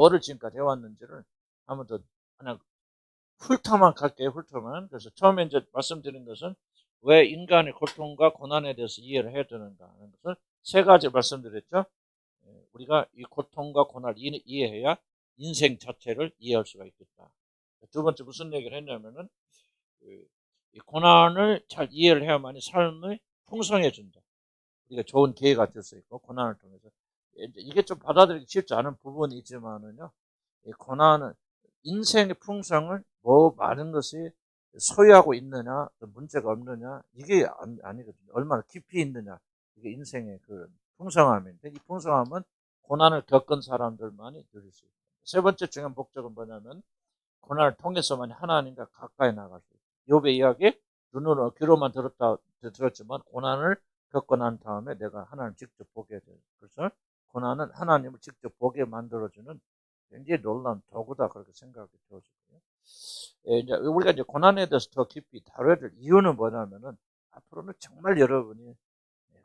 뭐를 지금까지 해왔는지를 한번 더 그냥 훑어만 갈게요. 훑어만. 그래서 처음에 이제 말씀드린 것은 왜 인간의 고통과 고난에 대해서 이해를 해야 되는가 하는 것을 세 가지 말씀드렸죠. 우리가 이 고통과 고난을 이해해야 인생 자체를 이해할 수가 있겠다. 두 번째 무슨 얘기를 했냐면은 이 고난을 잘 이해를 해야만이 삶의 풍성해진다. 우리가 좋은 기회가 될 수 있고 고난을 통해서 이게 좀 받아들이기 쉽지 않은 부분이지만은요. 이 고난은 인생의 풍성을 뭐 많은 것이 소유하고 있느냐, 문제가 없느냐 이게 아니거든요. 얼마나 깊이 있느냐 이게 인생의 그 풍성함인데 이 풍성함은 고난을 겪은 사람들만이 누릴 수 있습니다. 세 번째 중요한 목적은 뭐냐면 고난을 통해서만 하나님과 가까이 나갈 수 있어요. 욥의 이야기 눈으로 귀로만 들었지만 고난을 겪고 난 다음에 내가 하나님을 직접 보게 돼요. 그래서 고난은 하나님을 직접 보게 만들어주는 굉장히 놀라운 도구다 그렇게 생각이 되어지고요. 이제 우리가 이제 고난에 대해서 더 깊이 다뤄야 될 이유는 뭐냐면은 앞으로는 정말 여러분이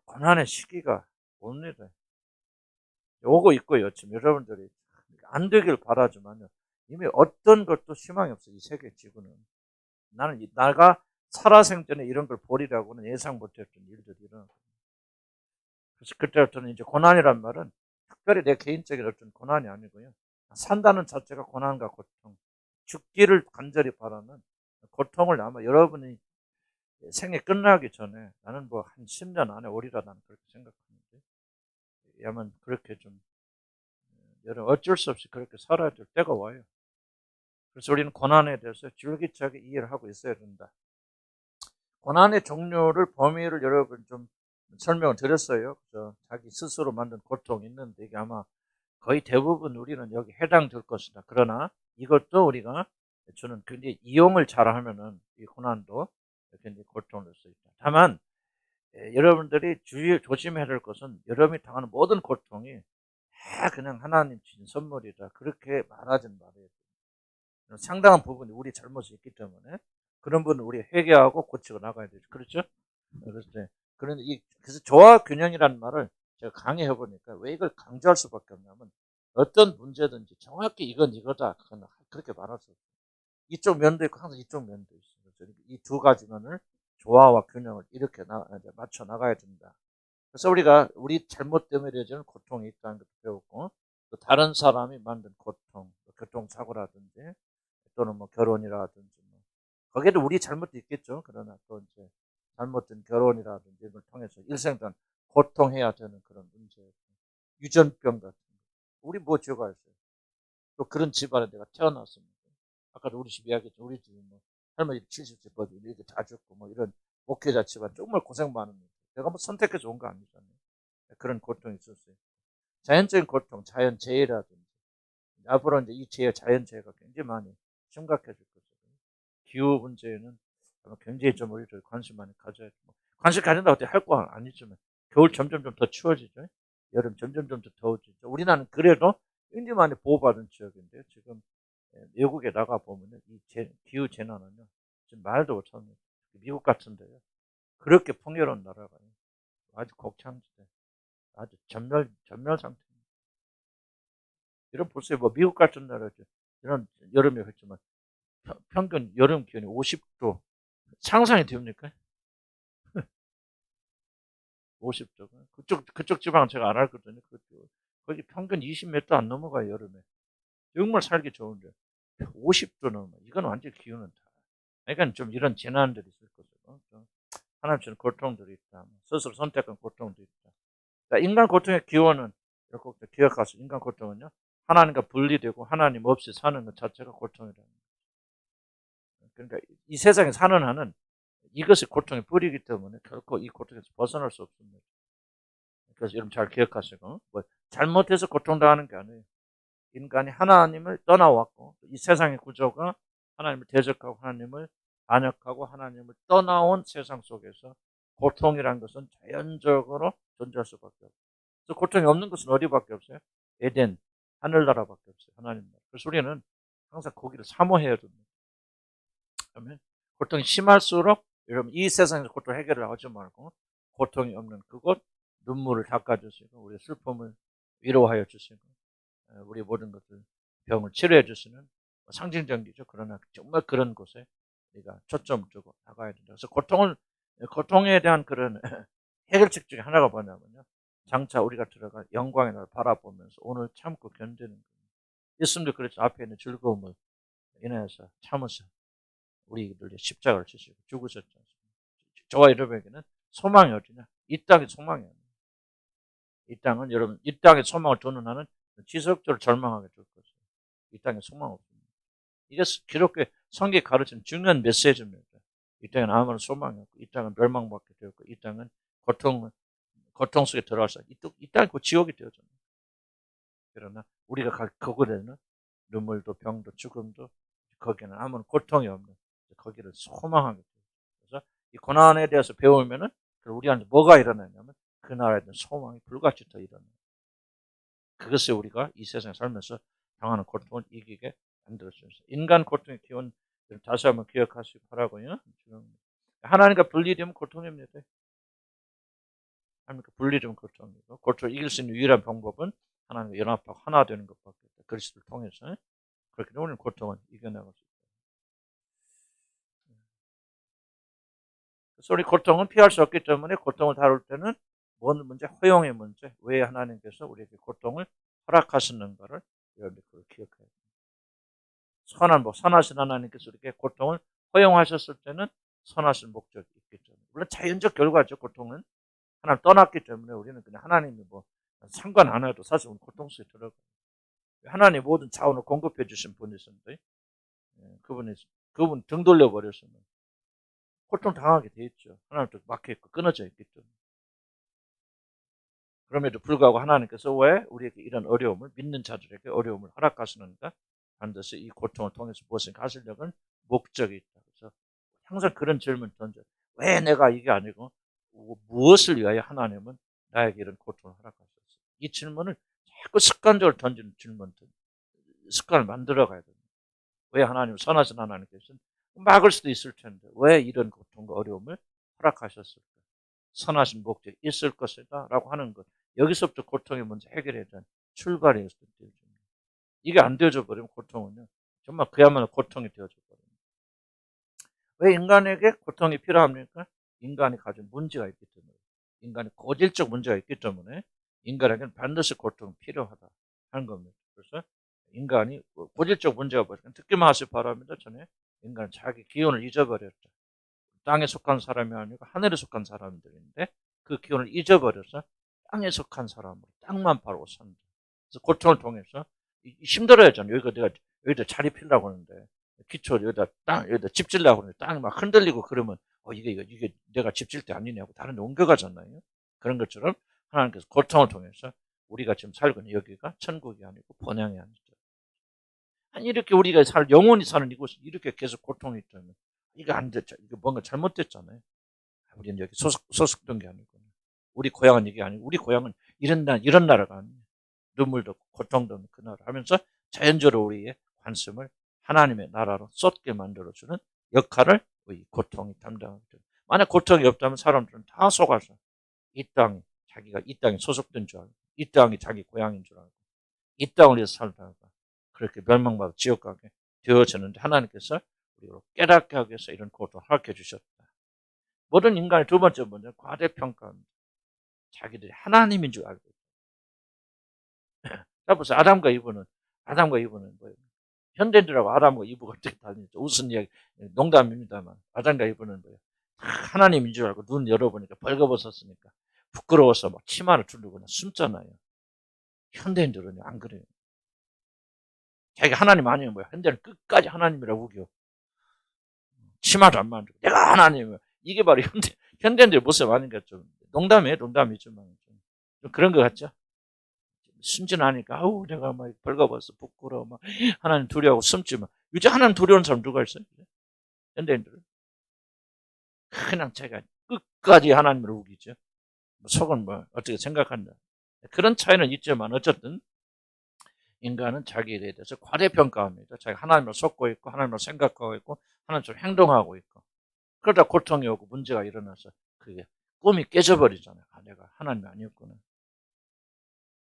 고난의 시기가 옵니다. 오고 있고요. 지금 여러분들이 안 되길 바라지만요. 이미 어떤 것도 희망이 없어요. 이 세계 지구는. 내가 살아생전에 이런 걸 보리라고는 예상 못했던 일들이 일어나거든요. 그래서 그때부터는 이제 고난이란 말은 특별히 내 개인적인 어떤 고난이 아니고요. 산다는 자체가 고난과 고통, 죽기를 간절히 바라는 고통을 아마 여러분이 생애 끝나기 전에 나는 뭐 한 10년 안에 오리라 나는 그렇게 생각하는데 야만 그렇게 좀 여러분 어쩔 수 없이 그렇게 살아야 될 때가 와요. 그래서 우리는 고난에 대해서 줄기차게 이해를 하고 있어야 된다. 고난의 종류를 범위를 여러분 좀 설명을 드렸어요. 자기 스스로 만든 고통이 있는데 이게 아마 거의 대부분 우리는 여기 해당될 것이다. 그러나 이것도 우리가 저는 굉장히 이용을 잘하면은 이 고난도 굉장히 고통을 줄 수 있다. 다만 여러분들이 조심해야 될 것은 여러분이 당하는 모든 고통이 다 그냥 하나님 주신 선물이다. 그렇게 말하진 말아요. 상당한 부분이 우리 잘못이 있기 때문에 그런 부분은 우리 회개하고 고치고 나가야 되죠. 그렇죠? 그래서 그래서 조화 균형이라는 말을 제가 강의해 보니까 왜 이걸 강조할 수밖에 없냐면 어떤 문제든지 정확히 이건 이거다 그렇게 말할 수 없어요. 이쪽 면도 있고 항상 이쪽 면도 있어요. 이 두 가지 면을 조화와 균형을 이렇게 맞춰 나가야 된다. 그래서 우리가 우리 잘못 때문에 이어지는 고통이 있다는 것도 배웠고 또 다른 사람이 만든 고통, 교통사고라든지 또는 뭐 결혼이라든지 뭐 거기에도 우리 잘못도 있겠죠. 그러나 또 이제 잘못된 결혼이라든지 이걸 통해서 일생간 고통해야 되는 그런 문제, 유전병 같은 거. 우리 뭐 죄가 있어요? 또 그런 집안에 내가 태어났습니다. 아까도 우리 집 이야기했죠. 우리 집이 뭐 할머니 70세 버디 이렇게 다 죽고 뭐 이런 목회자 집안 정말 고생 많습니다. 내가 뭐 선택해서 온 거 아니잖아요. 그런 고통이 있었어요. 자연적인 고통, 자연재해라든지 앞으로 이제 이 자연재해가 굉장히 많이 심각해질 거거든요. 기후 문제에는 아마 굉장히 좀 우리들 관심 많이 가져야 돼. 관심 가진다고 어떻게 할 거 아니지만 겨울 점점 좀 더 추워지죠. 여름 점점 좀 더 더워지죠. 우리나라는 그래도 굉장히 많이 보호받은 지역인데요. 지금 외국에 나가 보면은 이 기후 재난은요. 지금 말도 못합니다. 미국 같은데요. 그렇게 풍요로운 나라가 아주 곡창지대, 아주 전멸 상태입니다. 이런 보세요. 뭐 미국 같은 나라죠. 이런 여름에 했지만 평균 여름 기온이 50도 상상이 됩니까? 50도. 그쪽 지방 제가 안 알거든요. 거기 평균 20몇 도 안 넘어가요, 여름에. 정말 살기 좋은데. 50도 넘어. 이건 완전 기후는 다. 그러니까 좀 이런 재난들이 있을 거죠. 하나님 주는 고통들이 있다. 스스로 선택한 고통도 있다. 그러니까 인간 고통의 기원은 꼭 기억하세요. 인간 고통은요. 하나님과 분리되고 하나님 없이 사는 것 자체가 고통이라는 거예요. 그러니까 이 세상에 사는 한은 이것이 고통의 뿌리이기 때문에 결코 이 고통에서 벗어날 수 없습니다. 그래서 여러분 잘 기억하시고 뭐 잘못해서 고통당하는 게 아니에요. 인간이 하나님을 떠나왔고 이 세상의 구조가 하나님을 대적하고 하나님을 반역하고 하나님을 떠나온 세상 속에서 고통이란 것은 자연적으로 존재할 수밖에 없어요. 그래서 고통이 없는 것은 어디밖에 없어요? 에덴, 하늘나라밖에 없어요. 하나님 나라. 그래서 우리는 항상 거기를 사모해야 됩니다. 그러면 고통이 심할수록 여러분 이 세상에서 고통 해결을 하지 말고 고통이 없는 그곳 눈물을 닦아주시고 우리 슬픔을 위로하여 주시고 우리 모든 것을 병을 치료해 줄 수 있는 상징적이죠. 그러나 정말 그런 곳에 우리가 초점을 두고 나가야 된다. 그래서 고통에 대한 그런 해결책 중에 하나가 뭐냐면요. 장차 우리가 들어갈 영광의 날 바라보면서 오늘 참고 견디는 거예요. 예수님도 그렇죠. 앞에 있는 즐거움을 인해서 참으셔. 우리들 십자가를 지시고 죽으셨지 않습니까? 저와 여러분에게는 소망이 어디냐? 이 땅의 소망이 아니에요. 이 땅은 여러분, 이 땅에 소망을 두는 한은 지속적으로 절망하게 될 것이에요. 이 땅에 소망 없습니다. 이게 기독교 성경이 가르치는 중요한 메시지입니다. 이 땅에는 아무런 소망이 없고, 이 땅은 멸망받게 되었고, 이 땅은 고통 속에 들어가서 이 땅이 곧 지옥이 되어져요. 그러나 우리가 갈 그곳에는 눈물도 병도 죽음도 거기는 아무런 고통이 없는 거기를 소망하게 돼요. 그래서 이 고난에 대해서 배우면은 우리한테 뭐가 일어나냐면 그 나라에 대한 소망이 불같이 더 일어나요. 그것을 우리가 이 세상에 살면서 당하는 고통을 이기게 만들어주셔서 인간 고통의 기원 다시 한번 기억하시기 바라고요. 하나님과 분리되면 고통입니다. 하나님과 분리되면 고통이고 고통을 이길 수 있는 유일한 방법은 하나님과 연합하고 하나 되는 것밖에 없다. 그리스도를 통해서 그렇게 되면 우리는 고통을 이겨나갈 수 있다. 그래서 우리 고통은 피할 수 없기 때문에 고통을 다룰 때는 뭔 문제? 허용의 문제. 왜 하나님께서 우리에게 고통을 허락하시는가를 여러분들 기억해야 됩니다. 선하신 하나님께서 이렇게 고통을 허용하셨을 때는 선하신 목적이 있기 때문에. 물론 자연적 결과죠, 고통은. 하나님 떠났기 때문에 우리는 그냥 하나님이 상관 안 해도 사실 우리는 고통 속에 들어가요. 하나님 모든 자원을 공급해 주신 분이신데, 그분 등 돌려버렸으면 고통 당하게 돼 있죠. 하나님도 막혀있고 끊어져 있기 때문에. 그럼에도 불구하고 하나님께서 왜 우리에게 이런 어려움을, 믿는 자들에게 어려움을 허락하시는가? 반드시 이 고통을 통해서 무엇을 가시려는 목적이 있다. 그래서 항상 그런 질문 던져요. 왜 내가 이게 아니고 무엇을 위하여 하나님은 나에게 이런 고통을 허락하셨어? 이 질문을 자꾸 습관적으로 던지는 질문들, 습관을 만들어 가야 됩니다. 왜 하나님, 선하신 하나님께서는 막을 수도 있을 텐데 왜 이런 고통과 어려움을 허락하셨을까? 선하신 목적이 있을 것이다 라고 하는 것. 여기서부터 고통의 문제 해결에 대한 출발이 있을 때 이게 안 되어져 버리면 고통은요. 정말 그야말로 고통이 되어져 버립니다. 왜 인간에게 고통이 필요합니까? 인간이 가진 문제가 있기 때문에. 인간의 고질적 문제가 있기 때문에 인간에게는 반드시 고통이 필요하다 하는 겁니다. 그래서 인간이 고질적 문제가 뭐냐? 듣기만 하시 바랍니다. 전에 인간은 자기 기운을 잊어버렸죠. 땅에 속한 사람이 아니고 하늘에 속한 사람들인데 그 기운을 잊어버려서 땅에 속한 사람으로 땅만 바라고 산다. 그래서 고통을 통해서 힘들어야잖아요. 여기다 자리 피려고 하는데 기초 여기다 집 질려고 하는데 땅이 막 흔들리고 그러면 이게 내가 집 질 때 아니냐고 다른 데 옮겨가잖아요. 그런 것처럼 하나님께서 고통을 통해서 우리가 지금 살고 있는 여기가 천국이 아니고 본향이 아니죠. 아니 이렇게 우리가 영원히 사는 이곳이 이렇게 계속 고통이 있다면 이거 안 됐죠. 이거 뭔가 잘못됐잖아요. 우리는 여기 소속된 게 아니고 우리 고향은 이게 아니고 우리 고향은 이런 나라가 아니에요. 눈물도 없고 고통도 없는 그 나라 하면서 자연적으로 우리의 관심을 하나님의 나라로 쏟게 만들어주는 역할을 우리 고통이 담당하게 됩니다. 만약 고통이 없다면 사람들은 다 속아서 자기가 이 땅에 소속된 줄 알고 이 땅이 자기 고향인 줄 알고 이 땅을 위해서 살다가 그렇게 멸망받아 지옥 가게 되어지는데 하나님께서 우리로 깨닫게 하기 위해서 이런 고통을 허락해 주셨다. 모든 인간의 두 번째 문제는 과대평가입니다. 자기들이 하나님인 줄 알고 있다. 자 보세요. 아담과 이브는 뭐예요? 현대인들하고 아담과 이브가 어떻게 다르죠? 웃은 이야기, 농담입니다만 아담과 이브는 뭐예요? 하나님인 줄 알고 눈 열어보니까 벌거벗었으니까 부끄러워서 막 치마를 두르고 숨잖아요. 현대인들은 안 그래요. 자기가 하나님 아니면 뭐야? 현대는 끝까지 하나님이라고 우겨. 치마도 안 만들고 내가 하나님이야. 이게 바로 현대인들의 모습 아닌가 좀 농담이지만 좀 그런 것 같죠? 순진하니까 아우 내가 막 벌거벗어 부끄러워 막 하나님 두려워하고 숨지만 요즘 하나님 두려운 사람 누가 있어요? 현대인들은 그냥 제가 끝까지 하나님을 우기죠. 속은 어떻게 생각한다. 그런 차이는 있지만 어쨌든 인간은 자기에 대해서 과대평가합니다. 자기가 하나님을 속고 있고 하나님을 생각하고 있고 하나님처럼 행동하고 있고 그러다 고통이 오고 문제가 일어나서 그게 꿈이 깨져버리잖아요. 내가 하나님이 아니었구나.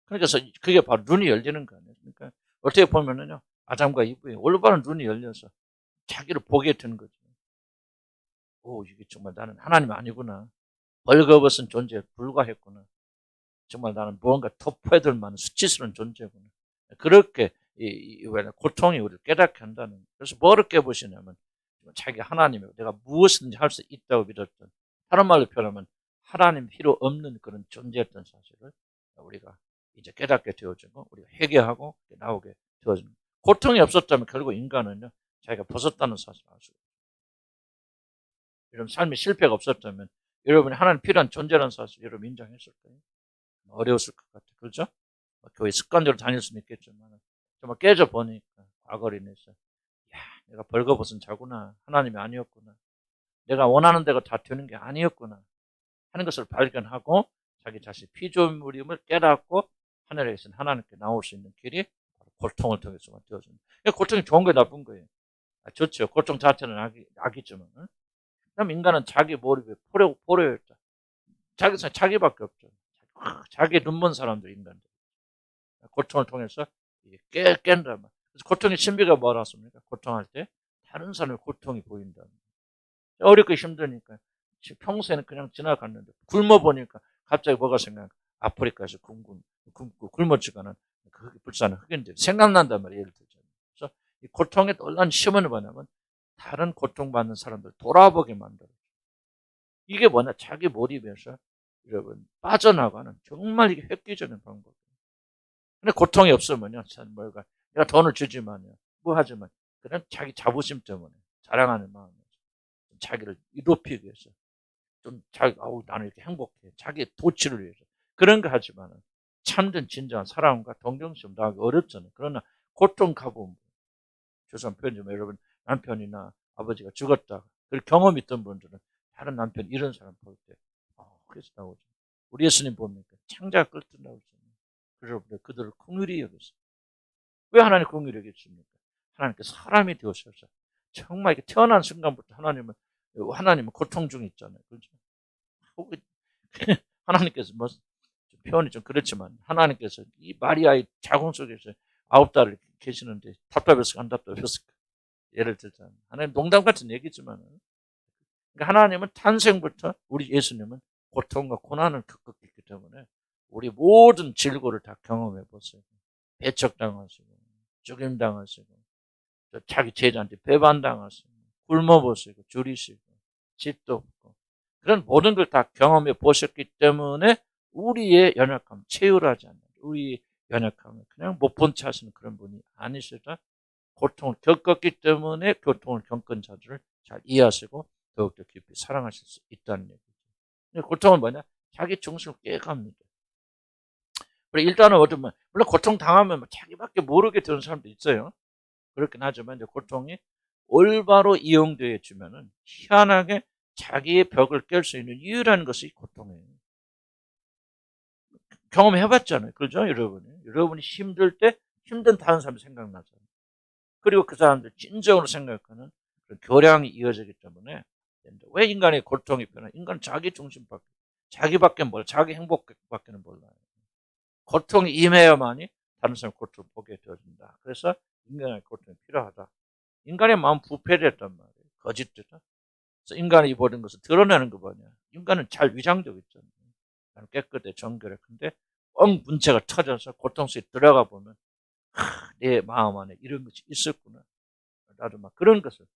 그래서 그게 바로 눈이 열리는 거 아니에요. 그러니까 어떻게 보면은요, 아담과 이브의 올바른 눈이 열려서 자기를 보게 된 거죠. 오, 이게 정말 나는 하나님 아니구나. 벌거벗은 존재에 불과했구나. 정말 나는 무언가 터프해들 만한 수치스러운 존재구나. 그렇게 고통이 우리를 깨닫게 한다는 거예요. 그래서 뭐를 깨보시냐면 자기 하나님이고 내가 무엇이든지 할 수 있다고 믿었던, 다른 말로 표현하면 하나님 필요 없는 그런 존재였던 사실을 우리가 이제 깨닫게 되어지고 우리가 회개하고 나오게 되어지는 거예요. 고통이 없었다면 결국 인간은요, 자기가 벗었다는 사실을 알 수 있어요. 이런 삶의 실패가 없었다면 여러분이 하나님 필요한 존재라는 사실 여러분 인정했을 거예요. 어려웠을 것 같아요. 그렇죠? 교회 습관대로 다닐 수는 있겠지만 정말 깨져보니까 과거로 인해서 야, 내가 벌거벗은 자구나. 하나님이 아니었구나. 내가 원하는 대로 다 되는 게 아니었구나 하는 것을 발견하고 자기 자신의 피조물임을 깨닫고 하늘에 계신 하나님께 나올 수 있는 길이 고통을 통해서만 되어집니다. 고통이 좋은 거예요, 나쁜 거예요? 좋죠. 고통 자체는 악이지만 그럼 인간은 자기 몰입에 포로였다. 자기밖에 없죠. 자기 눈먼 사람들, 인간들. 고통을 통해서 깬다. 그래서 고통의 신비가 뭐라습니까? 고통할 때 다른 사람의 고통이 보인다. 어렵고 힘드니까 평소에는 그냥 지나갔는데 굶어보니까 갑자기 뭐가 생각나? 아프리카에서 굶고 굶어지가는 그 불쌍한 흑인들 생각난단 말이에요. 예를 들자면. 그래서 이 고통의 놀라운 시험은 뭐냐면 다른 고통받는 사람들 돌아보게 만들어요. 이게 뭐냐? 자기 몰입에서 여러분 빠져나가는 정말 이게 획기적인 방법이에요. 근데 고통이 없으면요, 참 뭐가 내가 돈을 주지만요, 뭐 하지만 그냥 자기 자부심 때문에 자랑하는 마음에서 자기를 높이기 위해서 좀 자기 나는 이렇게 행복해, 자기 도취를 위해서 그런 거 하지만은 참된 진정한 사랑과 동정심 나가기 어렵잖아요. 그러나 고통 가보면 죄송한 표현이지만 여러분 남편이나 아버지가 죽었다 그 경험 있던 분들은 다른 남편 이런 사람 볼 때 그래서 나오죠. 우리 예수님 보니까 창자가 끓든다고 했잖아요. 그래서 그들을 긍휼히 여겼어요. 왜 하나님 긍휼히 여겼습니까? 하나님께서 사람이 되어셔서 정말 이렇게 태어난 순간부터 하나님은 고통 중에 있잖아요. 그렇죠? 하나님께서 뭐 표현이 좀 그렇지만 하나님께서 이 마리아의 자궁 속에서 9달을 계시는데 답답했을까 안 답답했을까? 예를 들자면 하나님 농담 같은 얘기지만 그러니까 하나님은 탄생부터 우리 예수님은 고통과 고난을 겪었기 때문에 우리 모든 질고를 다 경험해 보세요. 배척당하시고 죽임당하시고 자기 제자한테 배반당하시고 굶어보시고 줄이시고 집도 없고 그런 모든 걸 다 경험해 보셨기 때문에 우리의 연약함 채울하지 않는 우리 연약함을 그냥 못 본 채 하시는 그런 분이 아니시다. 고통을 겪었기 때문에 고통을 겪은 자들을 잘 이해하시고 더욱더 깊이 사랑하실 수 있다는 얘기죠. 고통은 뭐냐? 자기 중심을 깨갑니다. 일단은 어쩌면 물론 고통 당하면 자기밖에 모르게 되는 사람도 있어요. 그렇긴 하지만 이제 고통이 올바로 이용되어 주면은 희한하게 자기의 벽을 깰 수 있는 유일한 것이 고통이에요. 경험해봤잖아요. 그렇죠, 여러분이 힘들 때 힘든 다른 사람이 생각나잖아요. 그리고 그 사람들 진정으로 생각하는 그런 교량이 이어지기 때문에 왜 인간의 고통이 변해? 인간은 자기 중심밖에, 자기밖에 몰라, 자기 행복밖에는 몰라요. 고통이 임해야만이 다른 사람 고통을 보게 되어진다. 그래서 인간의 고통이 필요하다. 인간의 마음 부패됐단 말이에요. 거짓되다. 그래서 인간이 입어든 것을 드러내는 거 뭐냐. 인간은 잘 위장되고 있잖아요. 나는 깨끗해, 정결해. 근데 문제가 터져서 고통 속에 들어가 보면 내 마음 안에 이런 것이 있었구나. 나도 막 그런 것을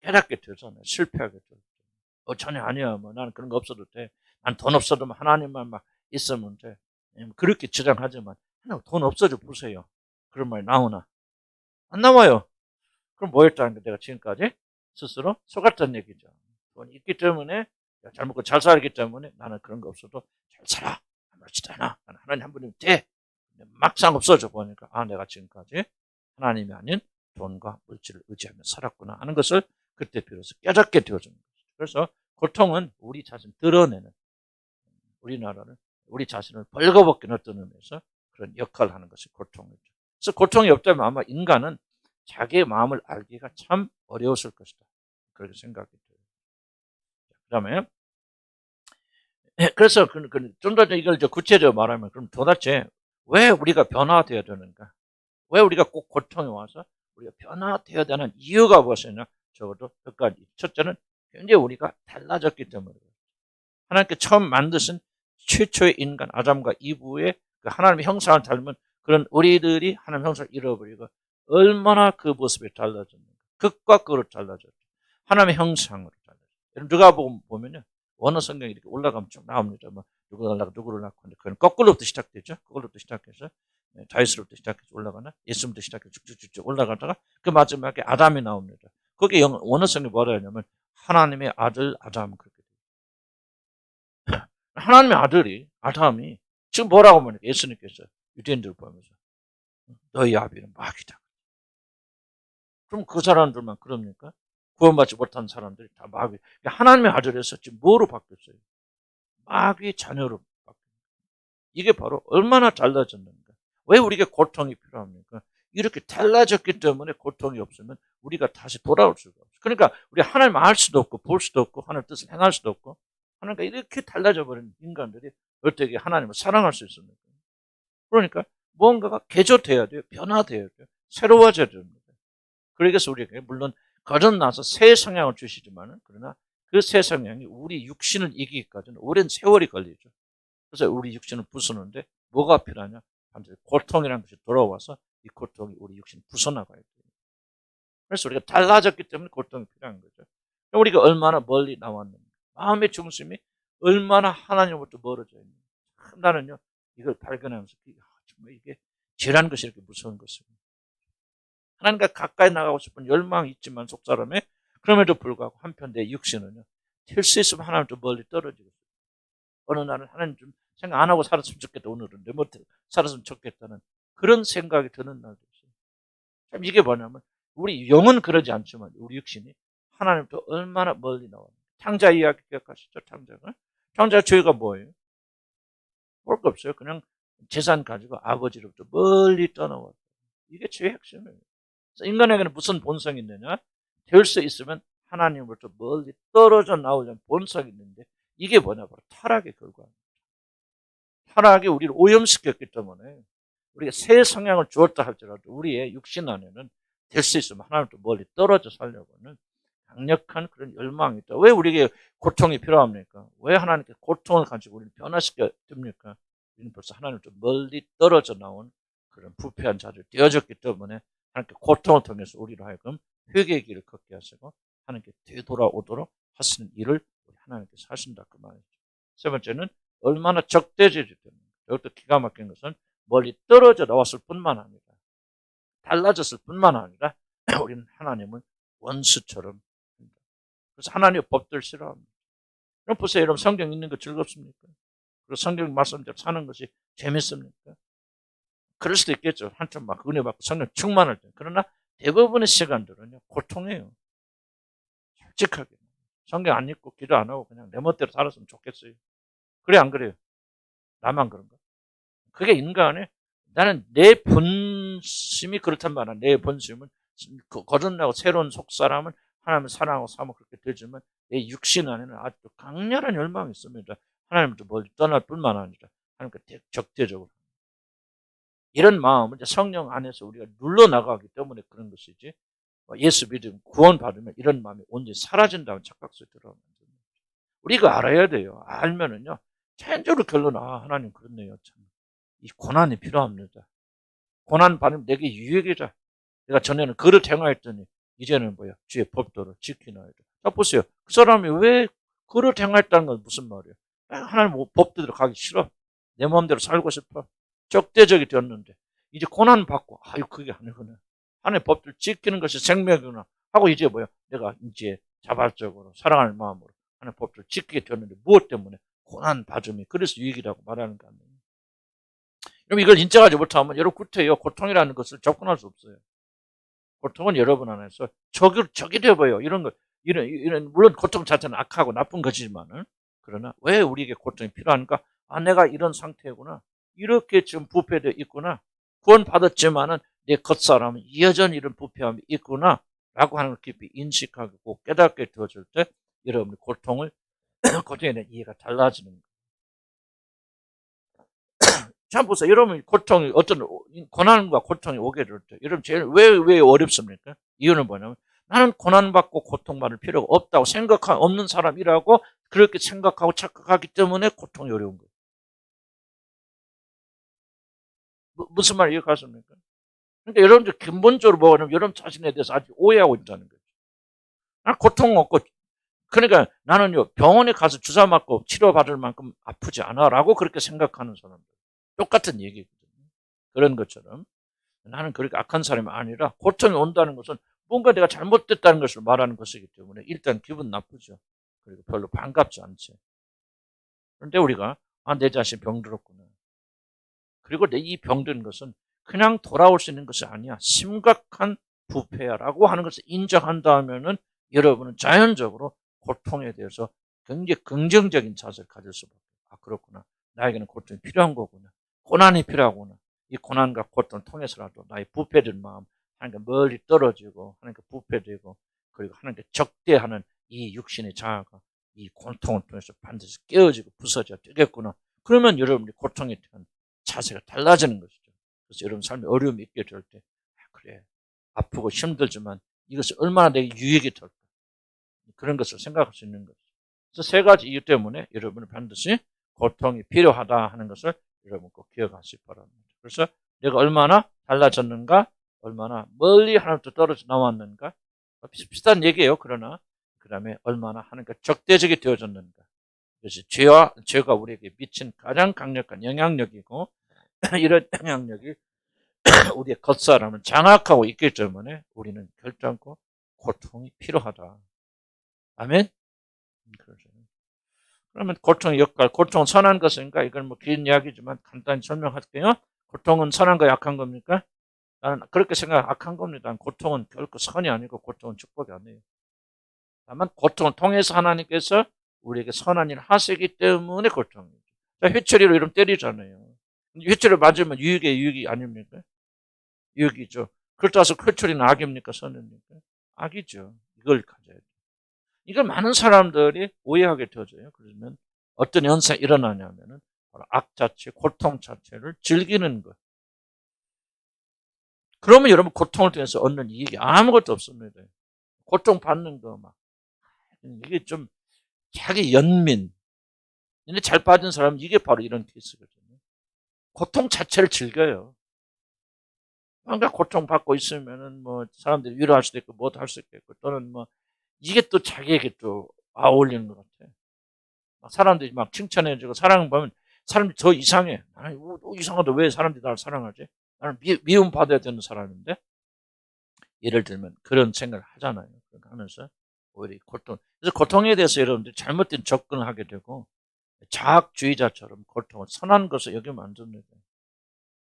깨닫게 되잖아요. 실패하게 되죠. 전혀 아니야. 뭐 나는 그런 거 없어도 돼. 난 돈 없어도 하나님만 막 있으면 돼. 그렇게 주장하지만 돈 없어져 보세요. 그런 말이 나오나? 안 나와요. 그럼 뭐였다는 게 내가 지금까지 스스로 속았던 얘기죠. 돈이 있기 때문에 잘 먹고 잘 살기 때문에 나는 그런 거 없어도 잘 살아. 아무렇지도 않아. 나는 하나님 한 분이면 돼. 막상 없어져 보니까 내가 지금까지 하나님이 아닌 돈과 물질을 의지하며 살았구나 하는 것을 그때 비로소 깨닫게 되어진 거죠. 그래서 고통은 우리 자신 드러내는 우리나라는 우리 자신을 벌거벗게 어떤 의미에서 그런 역할을 하는 것이 고통이죠. 그래서 고통이 없다면 아마 인간은 자기의 마음을 알기가 참 어려웠을 것이다. 그렇게 생각이 들어요. 그 다음에 그래서 좀 더 이걸 구체적으로 말하면 그럼 도대체 왜 우리가 변화되어야 되는가? 왜 우리가 꼭 고통이 와서 우리가 변화되어야 되는 이유가 무엇이냐? 적어도 몇 가지. 첫째는 굉장히 우리가 달라졌기 때문에. 하나님께 처음 만드신 최초의 인간 아담과 이브의 그 하나님의 형상을 닮은 그런 우리들이 하나님의 형상을 잃어버리고 얼마나 그 모습이 달라졌는가. 극과 극으로 달라졌죠. 하나님의 형상으로 달라졌죠. 누가 보면요. 원어 성경이 이렇게 올라가면 쭉 나옵니다. 뭐 누구를 낳고 누구를 낳고 그건 거꾸로부터 시작되죠. 그걸로부터 시작해서 다윗으로부터 시작해서 올라가나 예수부터 시작해서 쭉쭉쭉 올라가다가 그 마지막에 아담이 나옵니다. 거기 원어 성경이 뭐라 하냐면 하나님의 아들 아담 그렇게 돼요. 하나님의 아들이 아담이 지금 뭐라고 하면 예수님께서 유대인들을 보면서 너희 아비는 마귀다. 그럼 그 사람들만 그럽니까? 구원받지 못한 사람들이 다 마귀. 하나님의 아들에서 지금 뭐로 바뀌었어요? 마귀 자녀로 바뀌었어요. 이게 바로 얼마나 달라졌는가. 왜 우리에게 고통이 필요합니까? 이렇게 달라졌기 때문에 고통이 없으면 우리가 다시 돌아올 수가 없어요. 그러니까 우리 하나님 알 수도 없고 볼 수도 없고 하나님 뜻을 행할 수도 없고 하나님과 이렇게 달라져 버린 인간들이 어떻게 하나님을 사랑할 수 있습니까? 그러니까 무언가가 개조돼야 돼요. 변화돼야 돼요. 새로워져야 됩니다. 그래서 우리에게 물론 거듭나서 새 성향을 주시지만 그러나 그 새 성향이 우리 육신을 이기기까지는 오랜 세월이 걸리죠. 그래서 우리 육신을 부수는데 뭐가 필요하냐? 반드시 고통이라는 것이 돌아와서 이 고통이 우리 육신을 부숴나가야 돼요. 그래서 우리가 달라졌기 때문에 고통이 필요한 거죠. 우리가 얼마나 멀리 나왔는가. 마음의 중심이 얼마나 하나님으로부터 멀어져 있는가. 나는요, 이걸 발견하면서 정말 이게 죄라는 것이 이렇게 무서운 것입니다. 하나님과 가까이 나가고 싶은 열망이 있지만 속사람에 그럼에도 불구하고 한편 내 육신은요. 될 수 있으면 하나님부터 멀리 떨어지고 있어요. 어느 날은 하나님 좀 생각 안 하고 살았으면 좋겠다. 오늘은 내 멋대로 살았으면 좋겠다는 그런 생각이 드는 날도 있어요. 참 이게 뭐냐면 우리 영은 그러지 않지만 우리 육신이 하나님부터 얼마나 멀리 나왔는가. 창자 이야기 기억하시죠? 창자가 죄가 뭐예요? 볼 거 없어요. 그냥 재산 가지고 아버지로부터 멀리 떠나왔어요. 이게 죄의 핵심이에요. 인간에게는 무슨 본성이 있느냐? 될 수 있으면 하나님으로부터 멀리 떨어져 나오려는 본성이 있는데 이게 뭐냐? 바로 타락의 결과입니다. 타락이 우리를 오염시켰기 때문에 우리가 새 성향을 주었다 할지라도 우리의 육신 안에는 될 수 있으면 하나님부터 멀리 떨어져 살려고는 강력한 그런 열망이 있다. 왜 우리에게 고통이 필요합니까? 왜 하나님께 고통을 가지고 우리를 변화시켜 줍니까? 우리는 벌써 하나님부터 멀리 떨어져 나온 그런 부패한 자를 되어졌기 때문에 하나님께 고통을 통해서 우리로 하여금 회개의 길을 걷게 하시고 하나님께 되돌아오도록 하시는 일을 우리 하나님께서 하신다 그 말이죠. 세 번째는 얼마나 적대적이 됩니까? 이것도 기가 막힌 것은 멀리 떨어져 나왔을 뿐만 아니라 달라졌을 뿐만 아니라 우리는 하나님을 원수처럼 합니다. 그래서 하나님의 법들 싫어합니다. 그럼 보세요. 여러분 성경 읽는 거 즐겁습니까? 그리고 성경 말씀대로 사는 것이 재밌습니까? 그럴 수도 있겠죠. 한참 막 은혜 받고 성령 충만할 때. 그러나 대부분의 시간들은요. 고통이에요. 솔직하게. 성경 안 읽고 기도 안 하고 그냥 내 멋대로 살았으면 좋겠어요. 그래 안 그래요? 나만 그런가? 그게 인간의 나는 내 본심이 그렇단 말이야. 내 본심은 거듭나고 새로운 속사람은 하나님을 사랑하고 사모 그렇게 되지만 내 육신 안에는 아직도 강렬한 열망이 있습니다. 하나님부터 멀리 떠날 뿐만 아니라 하나님과 적대적으로. 이런 마음은 성령 안에서 우리가 눌러나가기 때문에 그런 것이지 예수 믿으면 구원 받으면 이런 마음이 온전히 사라진다는 착각속에 들어가면 우리가 알아야 돼요. 알면은요 자연적으로 결론 하나님 그렇네요. 참. 이 고난이 필요합니다. 고난 받으면 내게 유익이다. 내가 전에는 그를 행하였더니 이제는 뭐야 주의 법도를 지키나이다. 자 보세요. 그 사람이 왜 그를 행하였다는 건 무슨 말이에요? 하나님 법대로 가기 싫어. 내 마음대로 살고 싶어. 적대적이 되었는데 이제 고난 받고 아유 그게 아니구나. 하나님의 법들 지키는 것이 생명이구나 하고 이제 뭐야 내가 이제 자발적으로 사랑하는 마음으로 하나님의 법들을 지키게 되었는데 무엇 때문에 고난 받음이 그래서 유익이라고 말하는 거 아니에요. 그럼 이걸 인정하지 못하면 여러분 구태여 고통이라는 것을 접근할 수 없어요. 고통은 여러분 안에서 적이 되어버려요. 이런 물론 고통 자체는 악하고 나쁜 것이지만은 그러나 왜 우리에게 고통이 필요한가? 내가 이런 상태구나. 이렇게 지금 부패되어 있구나. 구원 받았지만은 내 겉사람은 여전히 이런 부패함이 있구나. 라고 하는 걸 깊이 인식하고 깨닫게 되어질 때 여러분의 고통에 대한 이해가 달라지는 거예요. 자, 보세요. 여러분, 고통이, 어떤, 고난과 고통이 오게 될 때, 여러분, 제일, 왜 어렵습니까? 이유는 뭐냐면, 나는 고난받고 고통받을 필요가 없다고 없는 사람이라고 그렇게 생각하고 착각하기 때문에 고통이 어려운 거예요. 무슨 말 이해가십니까? 그러니까 여러분들 근본적으로 뭐냐면, 여러분 자신에 대해서 아직 오해하고 있다는 거죠. 난 고통 없고, 그러니까 나는요, 병원에 가서 주사 맞고 치료받을 만큼 아프지 않아라고 그렇게 생각하는 사람들. 똑같은 얘기거든요. 그런 것처럼. 나는 그렇게 악한 사람이 아니라 고통이 온다는 것은 뭔가 내가 잘못됐다는 것을 말하는 것이기 때문에 일단 기분 나쁘죠. 그리고 별로 반갑지 않지. 그런데 우리가 내 자신 병들었구나. 그리고 내 이 병든 것은 그냥 돌아올 수 있는 것이 아니야. 심각한 부패야라고 하는 것을 인정한다면은 여러분은 자연적으로 고통에 대해서 굉장히 긍정적인 자세를 가질 수밖에 없어요. 그렇구나. 나에게는 고통이 필요한 거구나. 고난이 필요하구나. 이 고난과 고통을 통해서라도 나의 부패된 마음, 하나님께 멀리 떨어지고, 하나님께 부패되고, 그리고 하나님께 적대하는 이 육신의 자아가 이 고통을 통해서 반드시 깨어지고 부서져 되겠구나. 그러면 여러분이 고통에 대한 자세가 달라지는 것이죠. 그래서 여러분 삶에 어려움이 있게 될 때, 그래, 아프고 힘들지만 이것이 얼마나 내게 유익이 될까. 그런 것을 생각할 수 있는 거죠. 그래서 세 가지 이유 때문에 여러분은 반드시 고통이 필요하다 하는 것을 여러분 꼭 기억하시기 바랍니다. 그래서 내가 얼마나 달라졌는가, 얼마나 멀리 하나님부터 떨어져 나왔는가, 비슷한 얘기예요. 그러나 그 다음에 얼마나 하나님과 적대적이 되어졌는가. 그래서 죄가 우리에게 미친 가장 강력한 영향력이고 이런 영향력이 우리의 겉사람을 장악하고 있기 때문에 우리는 결단코 고통이 필요하다. 아멘? 그렇죠. 그러면 고통의 역할, 고통은 선한 것인가? 이건 뭐 긴 이야기지만 간단히 설명할게요. 고통은 선한 거 약한 겁니까? 나는 그렇게 생각 악한 겁니다. 고통은 결코 선이 아니고 고통은 축복이 아니에요. 다만 고통을 통해서 하나님께서 우리에게 선한 일을 하시기 때문에 고통이죠. 회초리로 이러면 때리잖아요. 회초리 맞으면 유익이 아닙니까? 유익이죠. 그렇다고 해서 회초리는 악입니까? 선입니까? 악이죠. 이걸 가져야 돼요. 이걸 많은 사람들이 오해하게 되어져요. 그러면 어떤 현상이 일어나냐면은 악 자체, 고통 자체를 즐기는 것. 그러면 여러분 고통을 통해서 얻는 이익이 아무것도 없습니다. 고통 받는 거 막. 이게 좀 자기 연민. 근데 잘 빠진 사람은 이게 바로 이런 케이스거든요. 고통 자체를 즐겨요. 뭔가 고통받고 있으면은 뭐 사람들이 위로할 수도 있고 뭐도 할 수 있겠고 또는 뭐 이게 또 자기에게 또 어울리는 것 같아. 사람들이 막 칭찬해주고 사랑 보면 사람들이 더 이상해. 아니, 이상하다. 왜 사람들이 나를 사랑하지? 나는 미움받아야 되는 사람인데? 예를 들면 그런 생각을 하잖아요. 하면서 오히려 고통. 그래서 고통에 대해서 여러분들이 잘못된 접근을 하게 되고 자학주의자처럼 고통을 선한 것을 여기면 안 됩니다.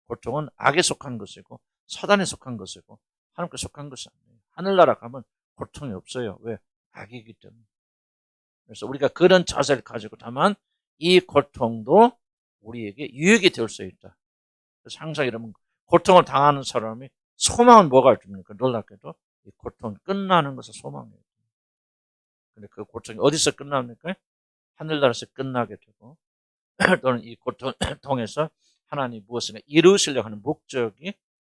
고통은 악에 속한 것이고 사단에 속한 것이고 하나님께 속한 것이 아니에요. 하늘나라 가면 고통이 없어요. 왜? 악이기 때문에. 그래서 우리가 그런 자세를 가지고 다만 이 고통도 우리에게 유익이 될 수 있다. 그래서 항상 이러면 고통을 당하는 사람이 소망은 뭐가 줍니까? 놀랍게도 이 고통이 끝나는 것을 소망해요. 근데 그 고통이 어디서 끝납니까? 하늘나라에서 끝나게 되고 또는 이 고통을 통해서 하나님 무엇인가 이루시려고 하는 목적이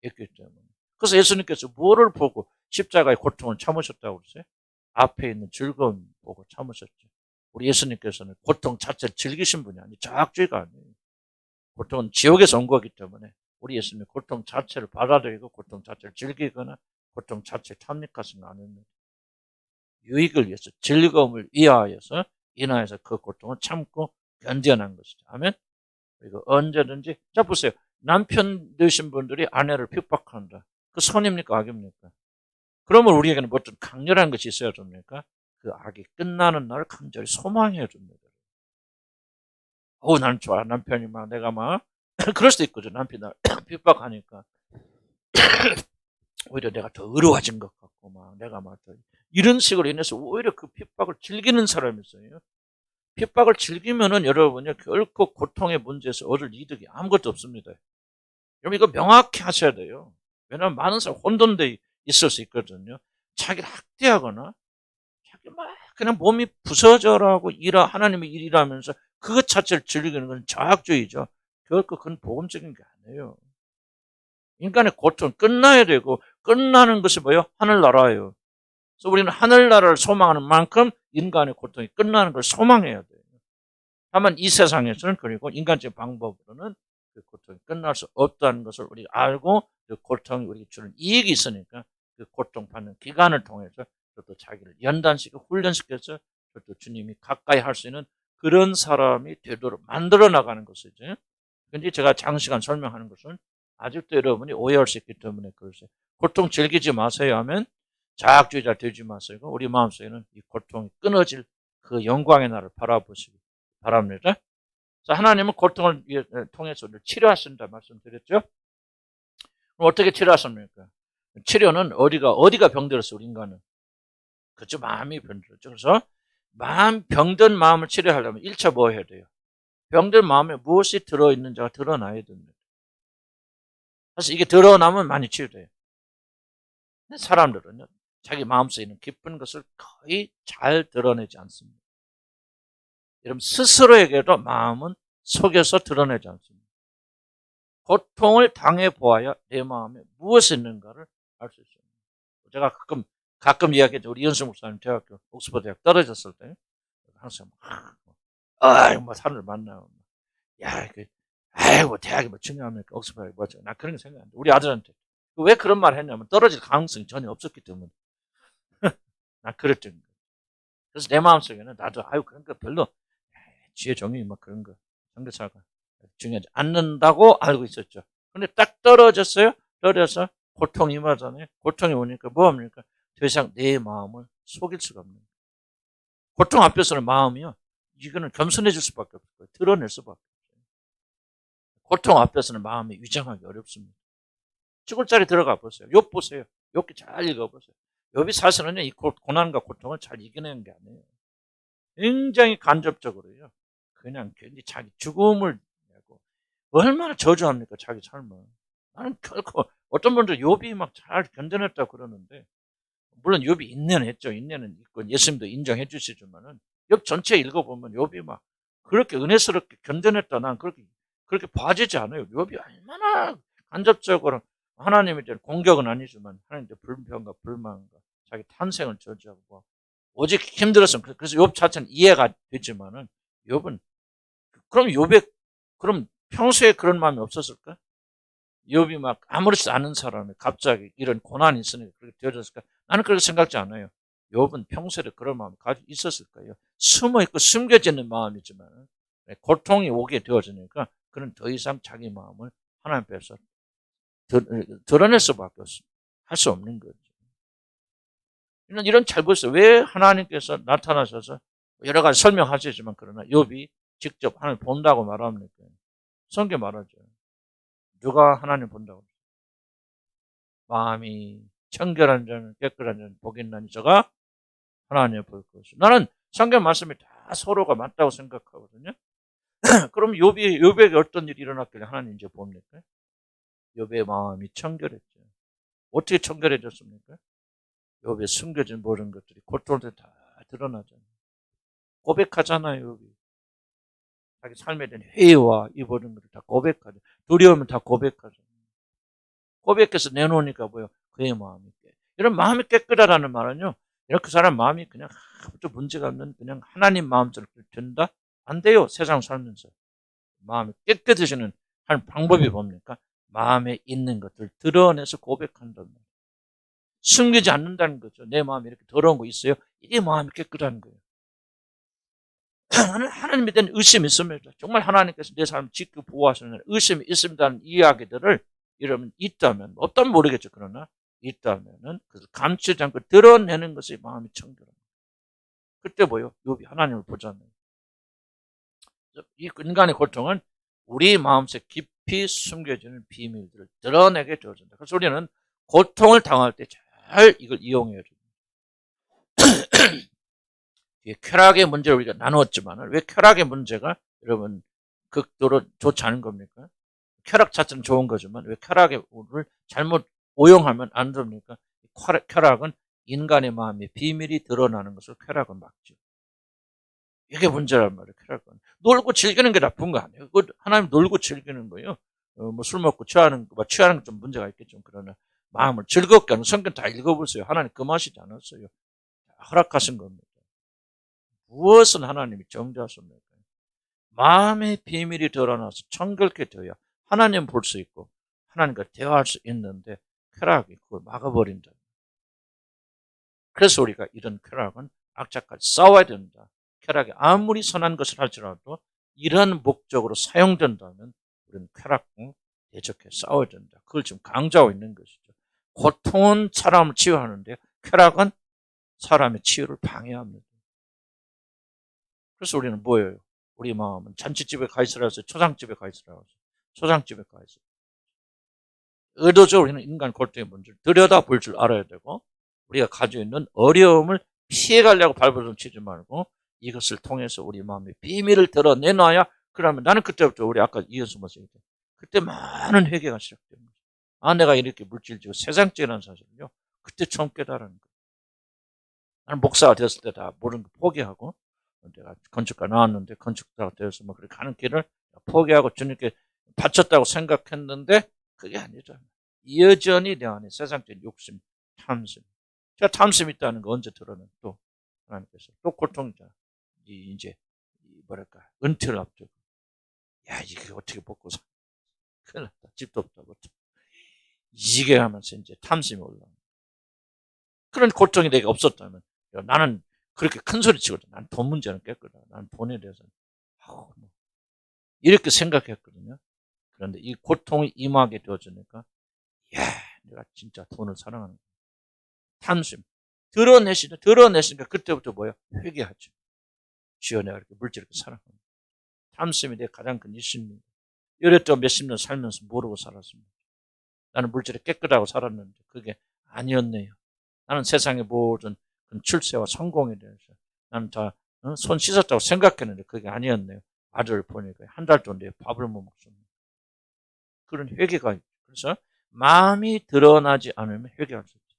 있기 때문에. 그래서 예수님께서 뭐를 보고 십자가의 고통을 참으셨다고 그러세요? 앞에 있는 즐거움 보고 참으셨죠. 우리 예수님께서는 고통 자체를 즐기신 분이 아니에요. 자학주의가 아니에요. 고통은 지옥에서 온 거기 때문에 우리 예수님은 고통 자체를 받아들이고 고통 자체를 즐기거나 고통 자체에 탐닉하신 거 아닙니다. 유익을 위해서 즐거움을 위하여서 인하여서 그 고통을 참고 견뎌낸 것이죠. 아멘. 그리고 언제든지 자 보세요. 남편 되신 분들이 아내를 핍박한다. 그 선입니까 악입니까? 그러면 우리에게는 어떤 강렬한 것이 있어야 됩니까? 그 악이 끝나는 날 간절히 소망해 줍니다. 나는 좋아. 남편이 막 내가 막 그럴 수도 있거든. 남편이 날 핍박하니까 오히려 내가 더 의로워진 것 같고 막 내가 막 더 이런 식으로 인해서 오히려 그 핍박을 즐기는 사람이 있어요. 핍박을 즐기면은 여러분이 결코 고통의 문제에서 얻을 이득이 아무것도 없습니다. 여러분 이거 명확히 하셔야 돼요. 왜냐하면 많은 사람 혼돈돼 있을 수 있거든요. 자기를 학대하거나 자기 막 그냥 몸이 부서져라고 하나님의 일이라면서 그것 자체를 즐기는 건 자학주의죠. 그건 복음적인 게 아니에요. 인간의 고통은 끝나야 되고, 끝나는 것이 뭐예요? 하늘나라예요. 그래서 우리는 하늘나라를 소망하는 만큼 인간의 고통이 끝나는 걸 소망해야 돼요. 다만 이 세상에서는, 그리고 인간적인 방법으로는 그 고통이 끝날 수 없다는 것을 우리가 알고, 그 고통이 우리에게 주는 이익이 있으니까 그 고통받는 기간을 통해서 또 자기를 연단시키고 훈련시켜서 또 주님이 가까이 할 수 있는 그런 사람이 되도록 만들어 나가는 것이죠. 근데 제가 장시간 설명하는 것은 아직도 여러분이 오해할 수 있기 때문에 그러세요. 고통 즐기지 마세요 하면 자학주의자 되지 마세요. 우리 마음속에는 이 고통이 끊어질 그 영광의 날을 바라보시기 바랍니다. 자, 하나님은 고통을 통해서 치료하신다 말씀드렸죠. 그럼 어떻게 치료하십니까? 치료는 어디가 병들었어, 우리 인간은? 그렇죠. 마음이 병들었죠. 그래서 병든 마음을 치료하려면 1차 뭐 해야 돼요? 병든 마음에 무엇이 들어있는지가 드러나야 됩니다. 사실 이게 드러나면 많이 치유돼요. 근데 사람들은요, 자기 마음속에 있는 기쁜 것을 거의 잘 드러내지 않습니다. 여러분, 스스로에게도 마음은 속여서 드러내지 않습니다. 고통을 당해보아야 내 마음에 무엇이 있는가를 알 수 있어요. 제가 가끔 이야기했죠. 우리 이현수 목사님 대학교, 옥스퍼드 대학 떨어졌을 때, 항상, 뭐, 사람들 만나요. 야, 아이고, 대학이 뭐 중요합니까? 옥스퍼드 뭐죠? 나 그런 거 생각 안 돼. 우리 아들한테. 왜 그런 말 했냐면, 떨어질 가능성이 전혀 없었기 때문에. 나 그랬던 거예요. 그래서 내 마음속에는 나도, 그런 거 별로, 지혜 정의 뭐 그런 거, 선교사가 중요하지 않는다고 알고 있었죠. 근데 딱 떨어졌어요. 떨어져서 고통이 임하잖아요. 고통이 오니까 뭐합니까? 더 이상 내 마음을 속일 수가 없는 거예요. 고통 앞에서는 마음이요, 이거는 겸손해질 수밖에 없어요. 드러낼 수밖에 없어요. 고통 앞에서는 마음이 위장하기 어렵습니다. 죽을 자리 들어가 보세요. 욥 보세요. 욥기 잘 읽어보세요. 욥이 사실은요, 이 고난과 고통을 잘 이겨내는 게 아니에요. 굉장히 간접적으로요, 그냥 괜히 자기 죽음을 내고 얼마나 저주합니까, 자기 삶을. 나는 결코, 어떤 분들 욥이 막 잘 견뎌냈다고 그러는데, 물론 욥이 인내는 했죠. 인내는 있고 예수님도 인정해 주시지만은 욥 전체 읽어보면 욥이 막 그렇게 은혜스럽게 견뎌냈다, 난 그렇게 봐지지 않아요. 욥이 얼마나 간접적으로 하나님에 대한 공격은 아니지만 하나님께 불평과 불만과 자기 탄생을 저지하고 오직 힘들었으면, 그래서 욥 자체는 이해가 되지만은 욥은, 그럼 평소에 그런 마음이 없었을까? 욥이 막 아무렇지도 않은 사람이 갑자기 이런 고난이 있으니까 그렇게 되어졌을까? 나는 그렇게 생각지 않아요. 욥은 평소에 그런 마음이 가지고 있었을까요? 숨어있고 숨겨지는 마음이지만 고통이 오게 되어지니까 그는 더 이상 자기 마음을 하나님 앞에서 드러낼 수밖에 없습니다. 할 수 없는 거죠. 이런 잘 보세요. 왜 하나님께서 나타나셔서 여러 가지 설명하시지만 그러나 욥이 직접 하나님 본다고 말합니까? 성경 말하죠. 누가 하나님 본다고? 마음이 청결한 자는 깨끗한 자는 복이 있나니 저가 하나님을 볼 것이요. 나는 성경 말씀이 다 서로가 맞다고 생각하거든요. 그럼 욥에게 어떤 일이 일어났길래 하나님 이제 봅니까? 욥의 마음이 청결했죠. 어떻게 청결해졌습니까? 욥에 숨겨진 모든 것들이 고통을 다 드러나잖아요. 고백하잖아요, 욥이. 자기 삶에 대한 회의와 이 모든 것을 다 고백하죠. 두려우면 다 고백하죠. 고백해서 내놓으니까 뭐요? 그의 마음이 이런 마음이 깨끗하다는 말은요, 이렇게 사람 마음이 그냥 아무것도 문제가 없는 그냥 하나님 마음처럼 된다? 안 돼요. 세상 살면서. 마음이 깨끗해지는 한 방법이 뭡니까? 마음에 있는 것들 드러내서 고백한다는 거예요. 숨기지 않는다는 거죠. 내 마음에 이렇게 더러운 거 있어요. 이게 마음이 깨끗한 거예요. 하나님에 대한 의심이 있습니다. 정말 하나님께서 내 삶을 지키고 보호하시는 의심이 있습니다는 이야기들을 여러분 있다면, 없다면 모르겠죠. 그러나 있다면은 그것을 감추지 않고 드러내는 것이 마음이 청결합니다. 그때 뭐요? 욥이 하나님을 보잖아요. 이 인간의 고통은 우리 마음속 깊이 숨겨지는 비밀들을 드러내게 되어진다. 그래서 우리는 고통을 당할 때 잘 이걸 이용해야 됩니다. 쾌락의 문제를 우리가 나누었지만 왜 쾌락의 문제가 여러분 극도로 좋지 않은 겁니까? 쾌락 자체는 좋은 거지만 왜 쾌락을 잘못 오용하면 안 됩니까? 쾌락은 인간의 마음의 비밀이 드러나는 것을 쾌락은 막죠. 이게 문제란 말이에요. 쾌락은. 놀고 즐기는 게 나쁜 거 아니에요. 그 하나님 놀고 즐기는 거예요. 뭐 술 먹고 취하는 거, 취하는 건 좀 문제가 있겠죠. 그러나 마음을 즐겁게 하는 성경 다 읽어보세요. 하나님 그 맛이지 않았어요. 허락하신 겁니다. 무엇은 하나님이 정죄하십니까? 마음의 비밀이 드러나서 청결케 되어야 하나님 볼 수 있고 하나님과 대화할 수 있는데 쾌락이 그걸 막아버린다. 그래서 우리가 이런 쾌락은 악착같이 싸워야 된다. 쾌락이 아무리 선한 것을 할지라도 이런 목적으로 사용된다면 우리는 쾌락과 대적해 싸워야 된다. 그걸 지금 강조하고 있는 것이죠. 고통은 사람을 치유하는데 쾌락은 사람의 치유를 방해합니다. 그래서 우리는 뭐예요? 우리 마음은 잔치집에 가 있으라 해서 초상집에 가 있으라 해서 초상집에 가 있어요. 의도적으로 우리는 인간 골동의 문제를 들여다볼 줄 알아야 되고 우리가 가지고 있는 어려움을 피해가려고 발버둥 치지 말고 이것을 통해서 우리 마음의 비밀을 드러내놔야 그러면 나는 그때부터 우리 아까 이어서 말씀드렸죠. 그때 많은 회개가 시작됩니다. 아 내가 이렇게 물질지고 세상적이라는 사실을요. 그때 처음 깨달은 거예요. 나는 목사가 됐을 때 다 모든 거 포기하고 내가 건축가 나왔는데 건축가가 되어서 뭐 그렇게 가는 길을 포기하고 주님께 바쳤다고 생각했는데 그게 아니죠. 여전히 내 안에 세상적인 욕심, 탐심. 제가 탐심이 있다는 거 언제 들어는 또 하나님께서 또 고통이잖아. 이제 뭐랄까 은퇴를 앞두고 야 이게 어떻게 먹고 사? 큰일 났다. 집도 없다고. 이게 하면서 이제 탐심이 올라오는 그런 고통이 내게 없었다면 나는 그렇게 큰 소리 치거든. 난 돈 문제는 깼거든. 난 돈에 대해서 이렇게 생각했거든요. 그런데 이 고통이 임하게 되어지니까 야 내가 진짜 돈을 사랑하는 거야. 탐심. 드러내시니까 그때부터 뭐야? 회개하죠. 주여 내가 이렇게 물질을 이렇게 사랑합니다. 탐심이 내 가장 큰 일심입니다. 이랬던 몇십 년 살면서 모르고 살았습니다. 나는 물질이 깨끗하고 살았는데 그게 아니었네요. 나는 세상의 모든 출세와 성공에 대해서 나는 다 손 씻었다고 생각했는데 그게 아니었네요. 아들을 보니까 한 달 동안 내 밥을 못 먹습니다. 그런 회개가 있죠. 그래서 마음이 드러나지 않으면 회개할 수 있죠.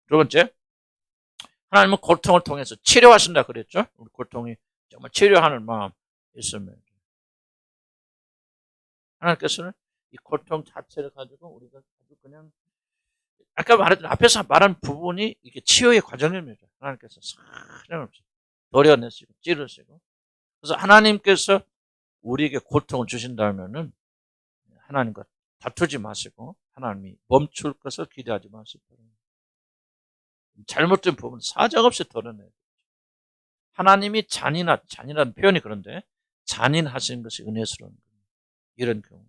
두 번째, 하나님은 고통을 통해서 치료하신다 그랬죠. 우리 고통이 정말 치료하는 마음 있으면 하나님께서는 이 고통 자체를 가지고 우리가 아주 그냥 아까 말했던 앞에서 말한 부분이 이게 치유의 과정입니다. 하나님께서 사정없이 도려내시고 찌르시고 그래서 하나님께서 우리에게 고통을 주신다면은 하나님과 다투지 마시고 하나님이 멈출 것을 기대하지 마시고 잘못된 부분 사정없이 도려내요. 하나님이 잔인한 표현이 그런데 잔인하신 것이 은혜스러운 거예요. 이런 경우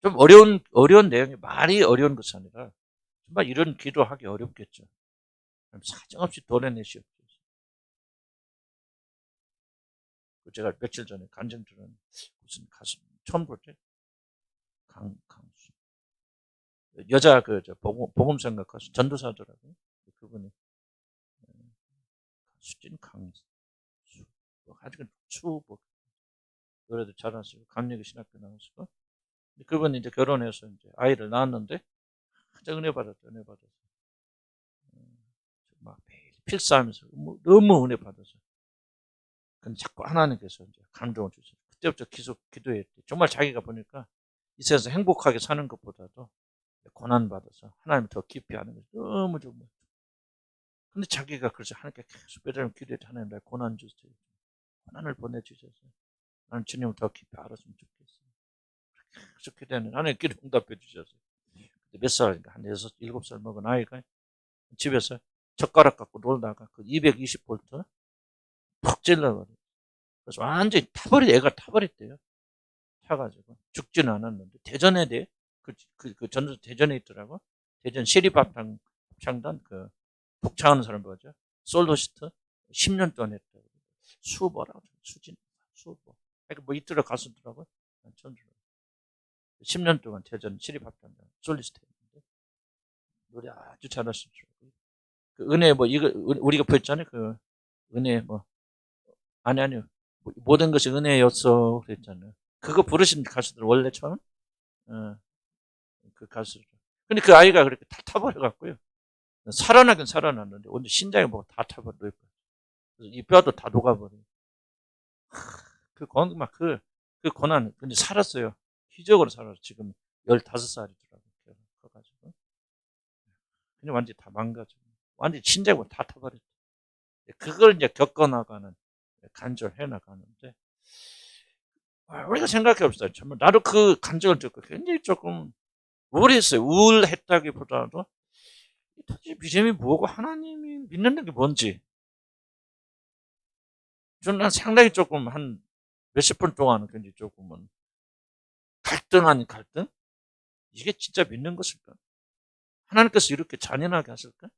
좀 어려운 내용이 말이 어려운 것이 아니라 정말 이런 기도하기 어렵겠죠. 사정없이 도려내시옵소서. 제가 며칠 전에 간증 들은 무슨 가수 처음 보죠. 강수 여자 복음성가 가수 전도사더라고요. 그분이 수진 강수 아주 추복 노래도 잘하시고 감리교 신학교 나오시고 그분이 이제 결혼해서 이제 아이를 낳았는데 가장 은혜 받았죠. 막 필사하면서 너무 은혜 받아서. 근데 자꾸 하나님께서 이제 감동을 주셔서 그때부터 계속 기도했대. 정말 자기가 보니까 이 세상에서 행복하게 사는 것보다도 고난 받아서 하나님을 더 깊이 하는 것이 너무 좋은 거죠. 근데 자기가 그래서 하나님께 계속 매달 기도했대. 하나님 나 고난 주세요. 고난을 보내주셔서 나는 주님을 더 깊이 알았으면 좋겠어요. 계속 기도했는데 하나님 기도 응답해 주셔서 몇 살인가 한 6, 7살 먹은 아이가 집에서 젓가락 갖고 놀다가 그 220볼트 푹 찔러버려. 그래서 완전히 애가 타버렸대요. 타가지고 죽지는 않았는데 대전에 그 전도 대전에 있더라고. 대전 시립합창단 그 독창하는 사람 뭐죠? 솔로시트 10년 동안 했다고. 수보라고 수진 수보. 그러니까 뭐 이틀에 가수더라고. 처음 들어. 10년 동안 대전 시립합창단 솔리스트 했는데 노래 아주 잘하시더라고. 그 은혜 뭐 이거 우리가 보였잖아요. 그 은혜 뭐 아니요 모든 것이 은혜였어 그랬잖아요. 그거 부르신 가수들 원래 처음 그 가수죠. 근데 그 아이가 그렇게 다 타버려 갖고요. 살아나긴 살아났는데 오늘 신장이 뭐가 다 타버려. 이 뼈도 다 녹아버려. 그 고난, 근데 살았어요. 기적으로 살았어. 지금 15살이더라고요. 커가지고. 그냥 완전히 다 망가져. 완전히 신장을 다 타버렸죠. 그걸 이제 겪어나가는, 간절해 나가는데, 우리가 생각해 봅시다. 정말 나도 그 간절을 듣고 굉장히 조금 우울했어요. 우울했다기보다도 도대체 믿음이 뭐고 하나님이 믿는 게 뭔지. 저는 상당히 조금 한 몇십 분 동안은 굉장히 조금은 갈등 아닌 갈등? 이게 진짜 믿는 것일까? 하나님께서 이렇게 잔인하게 하실까?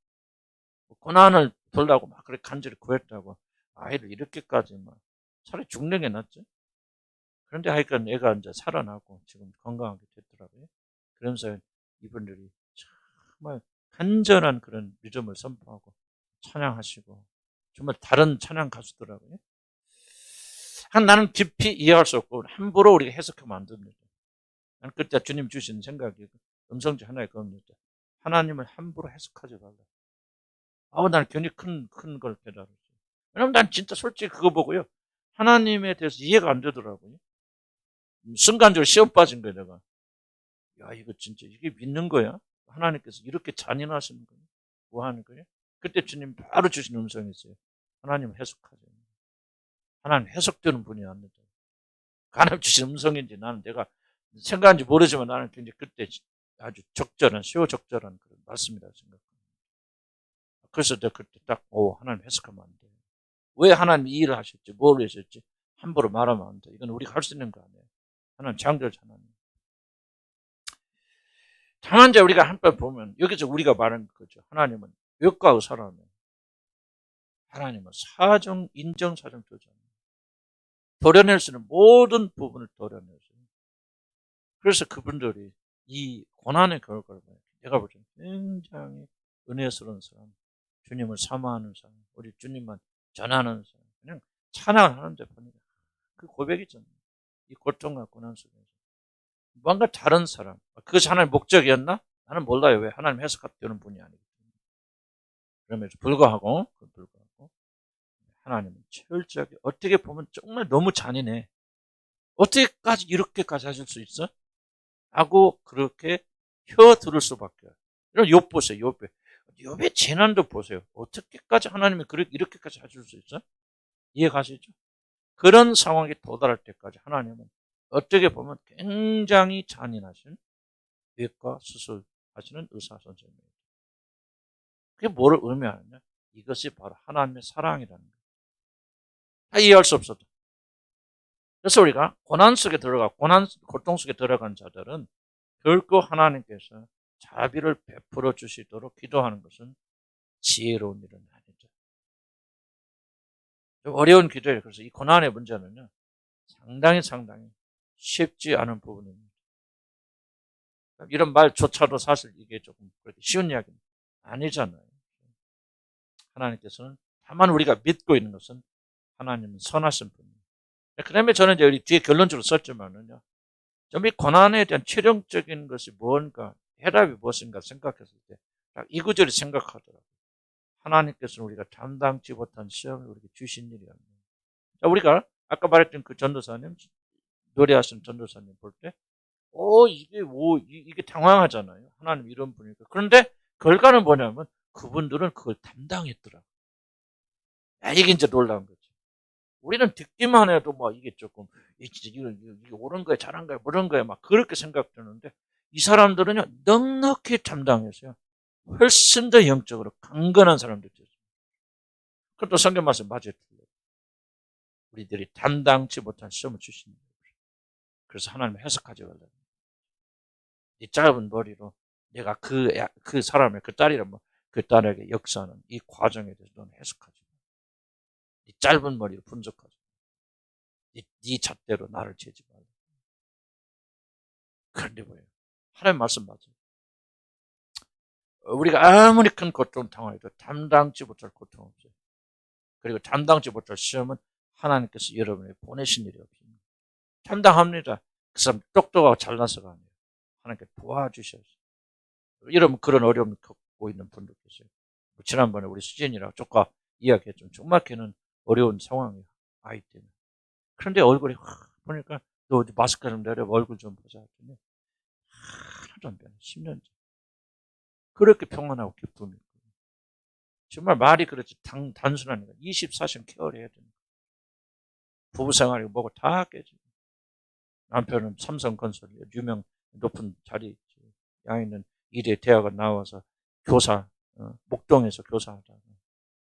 고난을 돌라고 막 그렇게 간절히 구했다고 아이를 이렇게까지 막 차라리 죽는 게 낫지. 그런데 하여간 애가 이제 살아나고 지금 건강하게 됐더라고요. 그러면서 이분들이 정말 간절한 그런 믿음을 선포하고 찬양하시고 정말 다른 찬양 가수더라고요. 나는 깊이 이해할 수 없고 함부로 우리가 해석하면 안 됩니다. 나는 그때 주님 주신 생각이 음성지 하나의 겁니다. 하나님을 함부로 해석하지 말라. 나는 굉장히 큰 걸 깨달았어요. 왜냐면 난 진짜 솔직히 그거 보고요. 하나님에 대해서 이해가 안 되더라고요. 순간적으로 시험 빠진 거예요, 내가. 야, 이거 진짜, 이게 믿는 거야? 하나님께서 이렇게 잔인하시는 거예요? 뭐 하는 거예요? 그때 주님 바로 주신 음성이 있어요. 하나님 해석하죠. 하나님 해석되는 분이 아닙니다. 하나님 주신 음성인지 나는 내가 생각한지 모르지만 나는 굉장히 그때 아주 적절한, 시효적절한 그런 말씀이라고 생각합니다. 그래서 내가 그때 딱, 하나님 해석하면 안 돼. 왜 하나님 이 일을 하셨지? 뭘 하셨지? 함부로 말하면 안 돼. 이건 우리가 할 수 있는 거 아니에요. 하나님 창조자 하나님. 다만 이제 우리가 한번 보면 여기서 우리가 말하는 거죠. 하나님은 외과 의사라면 하나님은 사정, 인정, 사정 조정. 도려낼 수 있는 모든 부분을 도려내서. 그래서 그분들이 이 고난의 결과를 내가 볼 때는 굉장히 은혜스러운 사람, 주님을 사모하는 사람, 우리 주님만 전하는 사람, 그냥 찬양을 하는데 보니까 그 고백이잖아요. 이 고통과 고난 속에서. 뭔가 다른 사람. 그것이 하나님의 목적이었나? 나는 몰라요. 왜? 하나님 해석되는 분이 아니기 때문에. 그럼에도 불구하고, 하나님은 철저하게, 어떻게 보면 정말 너무 잔인해. 어떻게까지 이렇게까지 하실 수 있어? 하고, 그렇게 혀 들을 수밖에. 이런 욥 보세요, 욥의 재난도 보세요. 어떻게까지 하나님이 이렇게까지 하실 수 있어? 이해가시죠? 그런 상황에 도달할 때까지 하나님은 어떻게 보면 굉장히 잔인하신 외과 수술하시는 의사 선생님입니다. 그게 뭐를 의미하느냐? 이것이 바로 하나님의 사랑이라는 거예요. 다 이해할 수 없어도. 그래서 우리가 고난 속에 고통 속에 들어간 자들은 결코 하나님께서 자비를 베풀어 주시도록 기도하는 것은 지혜로운 일은 아니죠. 좀 어려운 기도예요. 그래서 이 고난의 문제는요, 상당히 쉽지 않은 부분입니다. 이런 말조차도 사실 이게 조금 그렇게 쉬운 이야기는 아니잖아요. 하나님께서는 다만 우리가 믿고 있는 것은 하나님은 선하신 분입니다. 그 다음에 저는 이제 우리 뒤에 결론적으로 썼지만은요, 좀 이 고난에 대한 최종적인 것이 뭔가, 해답이 무엇인가 생각했을 때, 이 구절을 생각하더라고요. 하나님께서는 우리가 감당치 못한 시험을 우리에게 주신 일이었네요. 자, 우리가 아까 말했던 그 전도사님, 노래하신 전도사님 볼 때, 이게 당황하잖아요. 하나님 이런 분이니까. 그런데 결과는 뭐냐면 그분들은 그걸 담당했더라. 이게 이제 놀라운 거죠. 우리는 듣기만 해도 이게 조금, 이게 옳은 거야, 잘한 거야, 모른 거야, 막 그렇게 생각되는데 이 사람들은요, 넉넉히 담당했어요. 훨씬 더 영적으로 강건한 사람들이죠. 그것도 성경 말씀 맞아요. 우리들이 담당치 못한 시험을 주시는 거예요. 그래서 하나님 해석하지 말라. 이 짧은 머리로 내가 그 사람의 그 딸이라면 그 딸에게 역사하는 이 과정에 대해서 너는 해석하지 마. 이 짧은 머리로 분석하지 마. 네 잣대로 나를 재지 말라. 그런데 뭐예요? 하나님 말씀 맞아요. 우리가 아무리 큰 고통 당해도 담당치 못할 고통 없어요. 그리고 담당치 못할 시험은 하나님께서 여러분에게 보내신 일이 없습니다. 담당합니다. 그 사람 똑똑하고 잘나서가 아니에요. 하나님께 도와주셔서. 여러분 그런 어려움을 겪고 있는 분들 계세요. 지난번에 우리 수진이랑 조카 이야기했지만 정말 걔는 어려운 상황이야. 아이 때문에. 그런데 얼굴이 확 보니까 너 마스크 좀 내려 얼굴 좀 보자 했더니 하나도 안 변해. 10년째. 그렇게 평안하고 기쁨이 있고. 정말 말이 그렇지 단순하니까 24시간 케어를 해야 되는 거야. 부부 생활이고 뭐고 다 깨지고. 남편은 삼성건설 유명 높은 자리 있지. 아이는 이대 대학을 나와서 교사 목동에서 교사하다가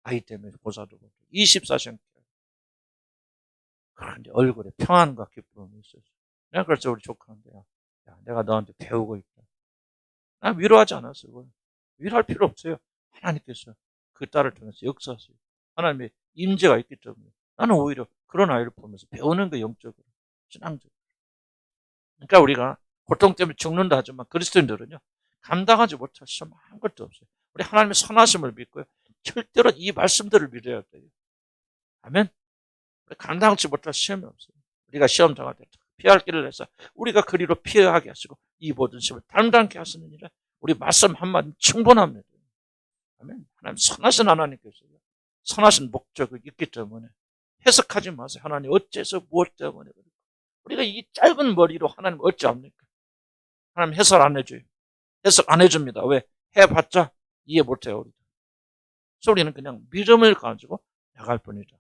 아이 때문에 고사도 못해. 24시간 케어. 그런데 얼굴에 평안과 기쁨이 있었어. 내가 그래서 우리 조카한테 야, 내가 너한테 배우고 있다. 나 위로하지 않았어. 그걸. 위로할 필요 없어요. 하나님께서 그 딸을 통해서 역사하세요. 하나님의 임재가 있기 때문에 나는 오히려 그런 아이를 보면서 배우는 거 영적으로 신앙적으로. 그러니까 우리가 고통 때문에 죽는다 하지만 그리스도인들은요 감당하지 못할 시험 아무것도 없어요. 우리 하나님의 선하심을 믿고요 절대로 이 말씀들을 믿어야 돼요. 아멘. 감당하지 못할 시험이 없어요. 우리가 시험 당할 때 피할 길을 내서 우리가 그리로 피하게 하시고 이 모든 시험을 담당케 하시느니라. 우리 말씀 한마디 충분합니다. 아멘. 하나님 선하신 하나님께서 선하신 목적이 있기 때문에 해석하지 마세요. 하나님 어째서 무엇 때문에 우리가 이 짧은 머리로 하나님 어찌합니까? 하나님 해설 안 해줘요. 해석 안 해줍니다. 왜? 해봤자 이해 못해요. 우리도. 그래서 우리는 그냥 믿음을 가지고 나갈 뿐이다.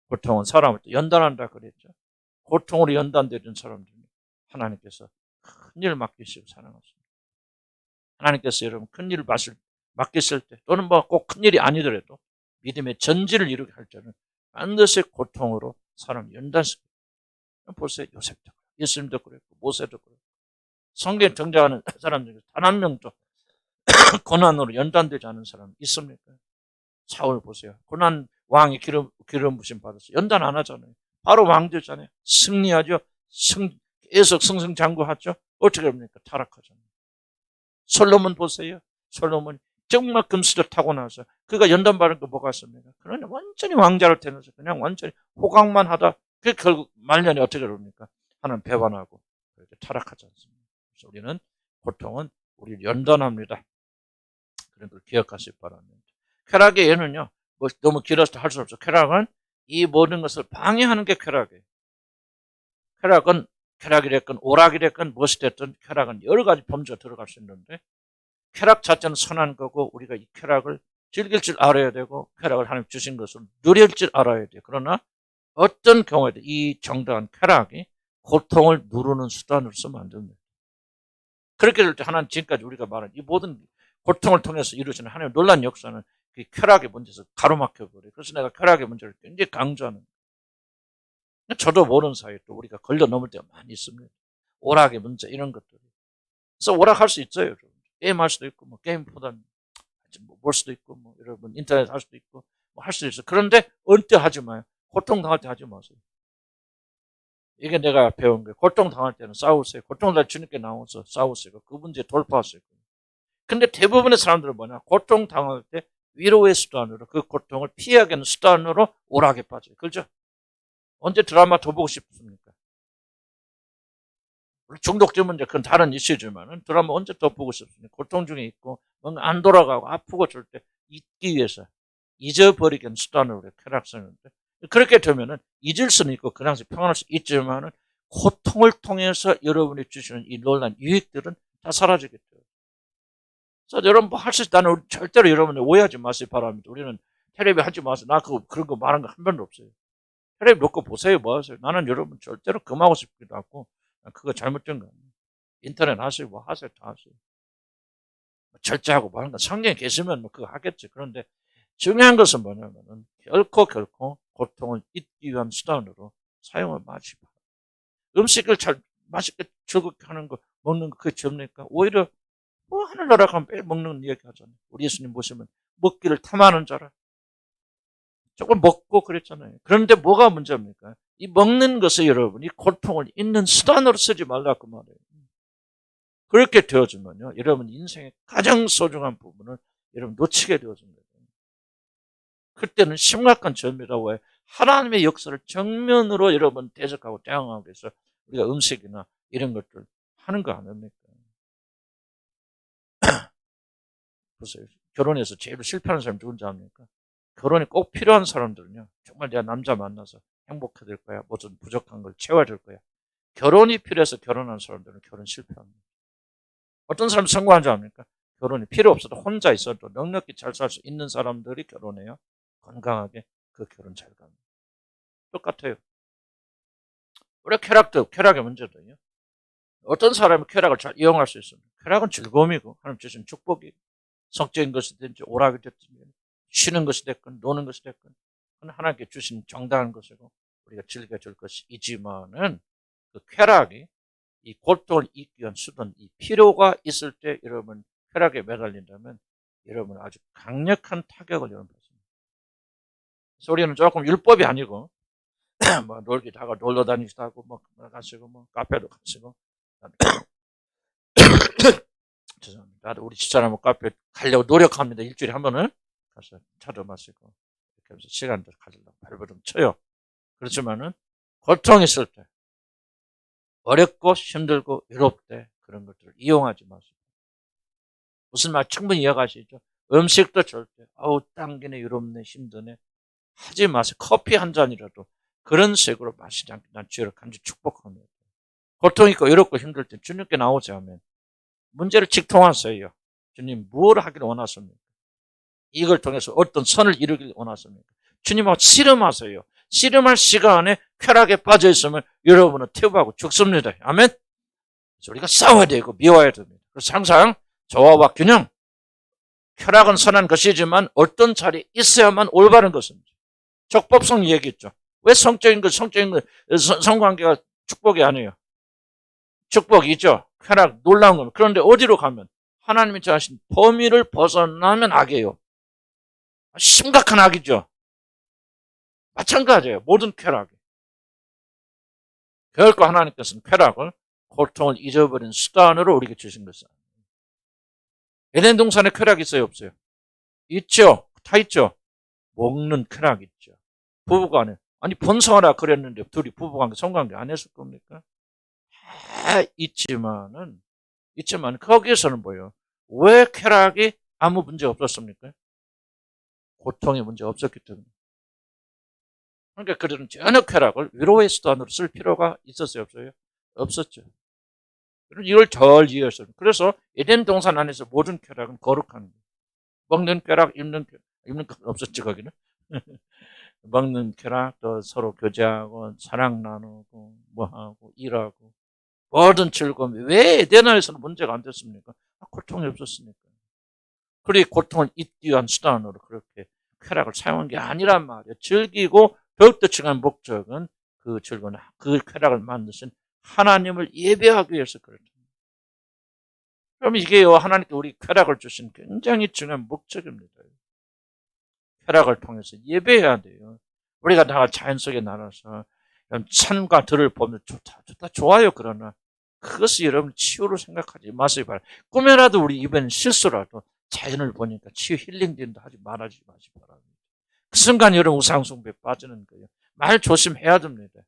고통은 사람을 또 연단한다 그랬죠. 고통으로 연단되는 사람들은 하나님께서 큰일 맡기시고 사랑하십니다. 하나님께서 여러분 큰일을 맡겼을 때 또는 뭐 꼭 큰일이 아니더라도 믿음의 전지를 이루게 할 때는 반드시 고통으로 사람을 연단시켜요. 보세요. 요셉도 예수님도 그랬고 모세도 그랬고 성경에 등장하는 사람 중에 단 한 명도 고난으로 연단되지 않은 사람 있습니까? 사울 보세요. 고난 왕이 기름 부심 받았어요. 연단 안 하잖아요. 바로 왕 되잖아요. 승리하죠. 계속 승승장구하죠. 어떻게 합니까? 타락하잖아요. 솔로몬 보세요. 솔로몬 정말 금수저 타고 나서 그가 연단 받은 거 뭐가 있습니까? 그러나 완전히 왕자로 되면서 그냥 완전히 호강만 하다 그 결국 말년에 어떻게 그럽니까? 하나님 배반하고 그렇게 타락하지 않습니다. 그래서 우리는 고통은 우리를 연단합니다. 그런 걸 기억하시기 바랍니다. 쾌락의 예는요, 뭐 너무 길어서 할 수 없어. 쾌락은 이 모든 것을 방해하는 게 쾌락이에요. 쾌락은 쾌락이 됐건 오락이 됐건 무엇이 됐든 쾌락은 여러 가지 범주가 들어갈 수 있는데 쾌락 자체는 선한 거고 우리가 이 쾌락을 즐길 줄 알아야 되고 쾌락을 하나님 주신 것을 누릴 줄 알아야 돼요. 그러나 어떤 경우에도 이 정당한 쾌락이 고통을 누르는 수단으로서 만듭니다. 그렇게 될 때 하나님 지금까지 우리가 말한 이 모든 고통을 통해서 이루어지는 하나님의 놀라운 역사는 그 쾌락의 문제에서 가로막혀버려요. 그래서 내가 쾌락의 문제를 굉장히 강조하는 거예요. 저도 모르는 사이에 또 우리가 걸려 넘을 때가 많이 있습니다. 오락의 문제 이런 것들이. 그래서 오락할 수 있어요. 여러분. 게임할 수도 있고 뭐 게임보다는 볼 수도 있고 뭐 여러분 인터넷 할 수도 있고 뭐 할 수도 있어요. 그런데 언제 하지 마요. 고통 당할 때 하지 마세요. 이게 내가 배운 거예요. 고통 당할 때는 싸우세요. 고통 당할 주님께 나와서 싸우세요. 그 문제 돌파하세요. 근데 대부분의 사람들은 뭐냐? 고통 당할 때 위로의 수단으로 그 고통을 피하게 하는 수단으로 오락에 빠져요. 그렇죠? 언제 드라마 더 보고 싶습니까? 중독적 문제 그건 다른 이슈지만은 드라마 언제 더 보고 싶습니까? 고통 중에 있고 뭔가 안 돌아가고 아프고 줄 때 잊기 위해서 잊어버리게 하는 수단으로 쾌락 쓰는데 그렇게 되면은 잊을 수는 있고 그 당시 평안할 수 있지만은 고통을 통해서 여러분이 주시는 이 놀란 유익들은 다 사라지겠죠. 그래서 여러분 뭐 할 수 있다. 나는 절대로 여러분 오해하지 마세요 바랍니다. 우리는 텔레비 하지 마세요. 나 그런 거 말한 거 한 번도 없어요. 텔레비 놓고 보세요. 뭐 하세요? 나는 여러분 절대로 금하고 싶기도 하고 그거 잘못된 거 아니에요. 인터넷 하세요. 뭐 하세요. 다 하세요. 절제하고 뭐 하는 거 성경에 계시면 뭐 그거 하겠지. 그런데 중요한 것은 뭐냐면은 결코 고통을 잊기 위한 수단으로 사용을 마시고 음식을 잘 맛있게 즐겁게 하는 거 먹는 거 그게 죄입니까? 오히려 뭐 하늘나라 가면 매일 먹는 얘기 하잖아요. 우리 예수님 보시면 먹기를 탐하는 자라. 조금 먹고 그랬잖아요. 그런데 뭐가 문제입니까? 이 먹는 것을 여러분이 고통을 잊는 수단으로 쓰지 말라고 말해요. 그렇게 되어지면요. 여러분 인생의 가장 소중한 부분을 여러분 놓치게 되어집니다. 그때는 심각한 죄입니다. 왜? 하나님의 역사를 정면으로 여러분 대적하고 대항하기 위해서 우리가 음식이나 이런 것들 하는 거 아닙니까? 보세요. 결혼해서 제일 실패하는 사람이 누군지 압니까? 결혼이 꼭 필요한 사람들은요, 정말 내가 남자 만나서 행복해질 거야, 무슨 부족한 걸 채워줄 거야. 결혼이 필요해서 결혼한 사람들은 결혼 실패합니다. 어떤 사람 성공한 줄 압니까? 결혼이 필요 없어도 혼자 있어도 넉넉히 잘 살 수 있는 사람들이 결혼해요. 건강하게 그 결혼 잘 갑니다. 똑같아요. 우리 쾌락의 문제도요. 어떤 사람이 쾌락을 잘 이용할 수 있습니다. 쾌락은 즐거움이고 하나님 주신 축복이 성적인 것이 됐든지 오락이 됐든지 쉬는 것이 됐건 노는 것이 됐건 그건 하나님께 주신 정당한 것이고 우리가 즐겨줄 것이지만은 그 쾌락이 이 고통을 잊기 위한 수단, 이 필요가 있을 때 여러분 쾌락에 매달린다면 여러분 아주 강력한 타격을 여러분 받습니다. 그래서 우리는 조금 율법이 아니고 뭐 놀기도 하고 놀러 다니기도 하고 뭐 가시고 뭐 카페도 가시고 죄송합니다. 우리 집사람은 카페 가려고 노력합니다. 일주일에 한 번은 가서 차도 마시고 이렇게 하면서 시간들 가지려고 발버둥 쳐요. 그렇지만은 고통 있을 때 어렵고 힘들고 외롭을 때 그런 것들을 이용하지 마세요. 무슨 말 충분히 이해가시죠? 음식도 절대 아우 당기네 외롭네 힘드네 하지 마세요. 커피 한 잔이라도 그런 식으로 마시지 않게 난 주를 간절히 축복합니다. 고통 있고 외롭고 힘들 때 주님께 나오자면 문제를 직통하세요. 주님 뭘 하기를 원하십니까? 이걸 통해서 어떤 선을 이루길 원하십니까? 주님하고 씨름하세요. 씨름할 시간에 쾌락에 빠져 있으면 여러분은 퇴보하고 죽습니다. 아멘? 그래서 우리가 싸워야 되고 미워야 됩니다. 그래서 항상 조화와 균형, 쾌락은 선한 것이지만 어떤 자리에 있어야만 올바른 것입니다. 적법성 얘기했죠. 왜 성적인 성관계가 축복이 아니에요? 축복이죠. 쾌락, 놀라운 겁니다. 그런데 어디로 가면 하나님이 정하신 범위를 벗어나면 악이에요. 심각한 악이죠. 마찬가지예요. 모든 쾌락이. 결코 하나님께서는 쾌락을 고통을 잊어버린 수단으로 우리에게 주신 것은 에덴 동산에 쾌락이 있어요? 없어요? 있죠. 다 있죠. 먹는 쾌락 있죠. 부부간에 아니 번성하라 그랬는데 둘이 부부관계 성관계 안 했을 겁니까? 다 있지만은 거기에서는 뭐예요? 왜 쾌락이 아무 문제 없었습니까? 고통의 문제 없었기 때문에. 그러니까 그들은 전혀 쾌락을 위로의 수단으로 쓸 필요가 있었어요? 없어요? 없었죠. 이걸 잘 이해했어요. 그래서 에덴 동산 안에서 모든 쾌락은 거룩한 거예요. 먹는 쾌락, 입는 쾌락 없었지 거기는. 먹는 쾌락, 또 서로 교제하고 사랑 나누고 뭐하고 일하고 모든 즐거움이 왜 에덴에서는 문제가 안 됐습니까? 고통이 없었으니까. 그리고 고통을 잊기 위한 수단으로 그렇게 쾌락을 사용한 게 아니란 말이에요. 즐기고 더욱더 중요한 목적은 그 즐거운 그 쾌락을 만드신 하나님을 예배하기 위해서 그렇다. 그럼 이게요 하나님께 우리 쾌락을 주신 굉장히 중요한 목적입니다. 쾌락을 통해서 예배해야 돼요. 우리가 다 자연 속에 나눠서 산과 들을 보면 좋다 좋아요. 그러나 그것이 여러분 치유로 생각하지 마세요. 꿈에라도 우리 입에는 실수라도 자연을 보니까 치유 힐링된다 하지 말아주지 마시기 바랍니다. 그 순간 여러분 우상숭배에 빠지는 거예요. 말 조심해야 됩니다.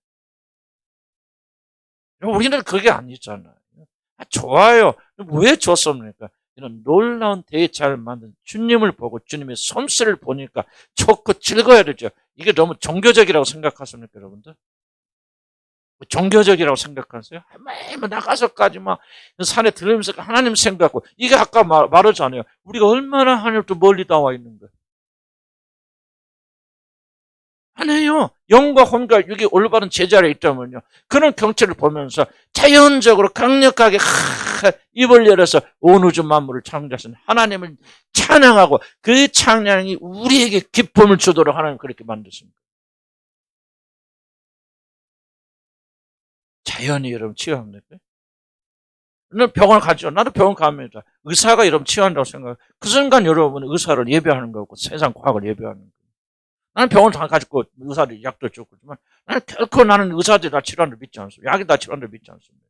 우리는 그게 아니잖아요. 좋아요. 왜 좋습니까? 이런 놀라운 대차를 만든 주님을 보고 주님의 솜씨를 보니까 좋고 즐거워야 되죠. 이게 너무 종교적이라고 생각하십니까, 여러분들? 종교적이라고 생각하세요? 매일 나가서까지 막 산에 들으면서 하나님 생각하고 이게 아까 말하잖아요. 우리가 얼마나 하나님부터 멀리 나와 있는 거예요. 아니에요. 영과 혼과 육이 올바른 제자리에 있다면요. 그런 경치를 보면서 자연적으로 강력하게 입을 열어서 온 우주 만물을 창조하신 하나님을 찬양하고 그 찬양이 우리에게 기쁨을 주도록 하나님 그렇게 만드십니다. 자연이 여러분 치유합니까? 병원 가죠. 나도 병원 갑니다. 의사가 여러분 치유한다고 생각해요. 그 순간 여러분은 의사를 예배하는 거고 세상 과학을 예배하는 거예요. 나는 병원 가지고 의사들이 약도 주고 그렇지만 나는 결코 나는 의사들이 다 치료하는 걸 믿지 않습니다. 약이 다 치료하는 걸 믿지 않습니다.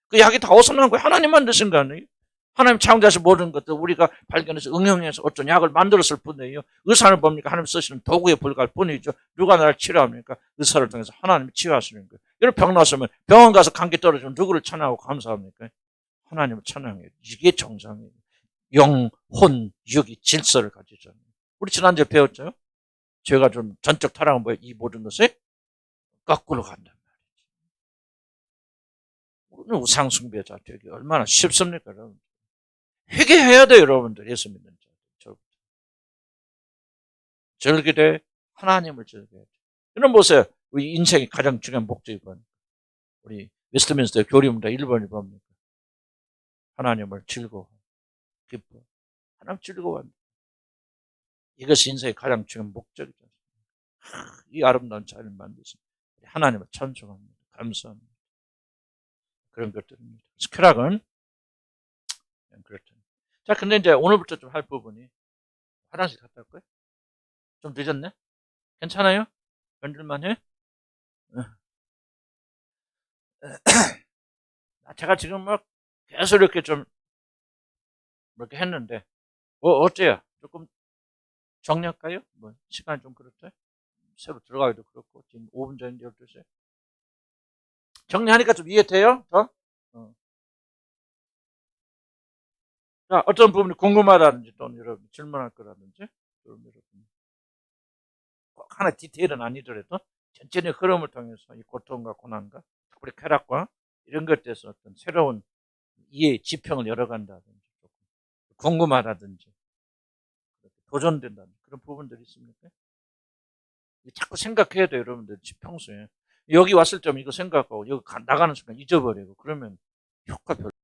그 약이 다 어디서 나온 거예요? 하나님 만드신 거 아니에요? 하나님 창조하신 모든 것들 우리가 발견해서 응용해서 어떤 약을 만들었을 뿐이에요. 의사는 뭡니까? 하나님 쓰시는 도구에 불과할 뿐이죠. 누가 나를 치료합니까? 의사를 통해서 하나님이 치유하시는 거예요. 여러분 병 났으면 병원 가서 감기 떨어지면 누구를 찬양하고 감사합니까? 하나님을 찬양해요. 이게 정상이에요. 영, 혼, 육이 질서를 가지잖아요. 우리 지난주에 배웠죠? 죄가 좀 전적 타락은 뭐야? 이 모든 것에 거꾸로 간단 말이지. 우리는 우상숭배자 되기 얼마나 쉽습니까, 여러분? 회개해야 돼요, 여러분들. 예수 믿는 자. 절기되 하나님을 즐겨야 돼. 그럼 보세요. 우리 인생의 가장 중요한 목적이 뭐냐? 우리 웨스트민스터 교리입니다. 1번이 뭡니까? 하나님을 즐거워, 기뻐. 하나님 즐거워합니다. 이것이 인생의 가장 중요한 목적이죠. 이 아름다운 자리를 만드신 하나님을 찬송합니다. 감사합니다. 그런 것들입니다. 쾌락은 그렇죠. 자, 근데 이제 오늘부터 좀 할 부분이 화장실 갔다 올까요? 좀 늦었네? 괜찮아요? 견딜만 해? 제가 지금 막 계속 이렇게 좀 이렇게 했는데 어째요? 조금 정리할까요? 뭐 시간이 좀 그렇대? 새로 들어가기도 그렇고 지금 5분 전인데 12시 정리하니까 좀 이해돼요? 더? 자, 어떤 부분이 궁금하다든지 또는 여러분 질문할 거라든지 여러분 꼭 하나 디테일은 아니더라도 전체의 흐름을 통해서 이 고통과 고난과 특별히 쾌락과 이런 것에 대해서 어떤 새로운 이해의 지평을 열어간다든지 궁금하다든지 도전된다든지 그런 부분들이 있습니까? 자꾸 생각해야 돼요, 여러분들. 평소에. 여기 왔을 때 이거 생각하고 여기 나가는 순간 잊어버리고 그러면 효과 별로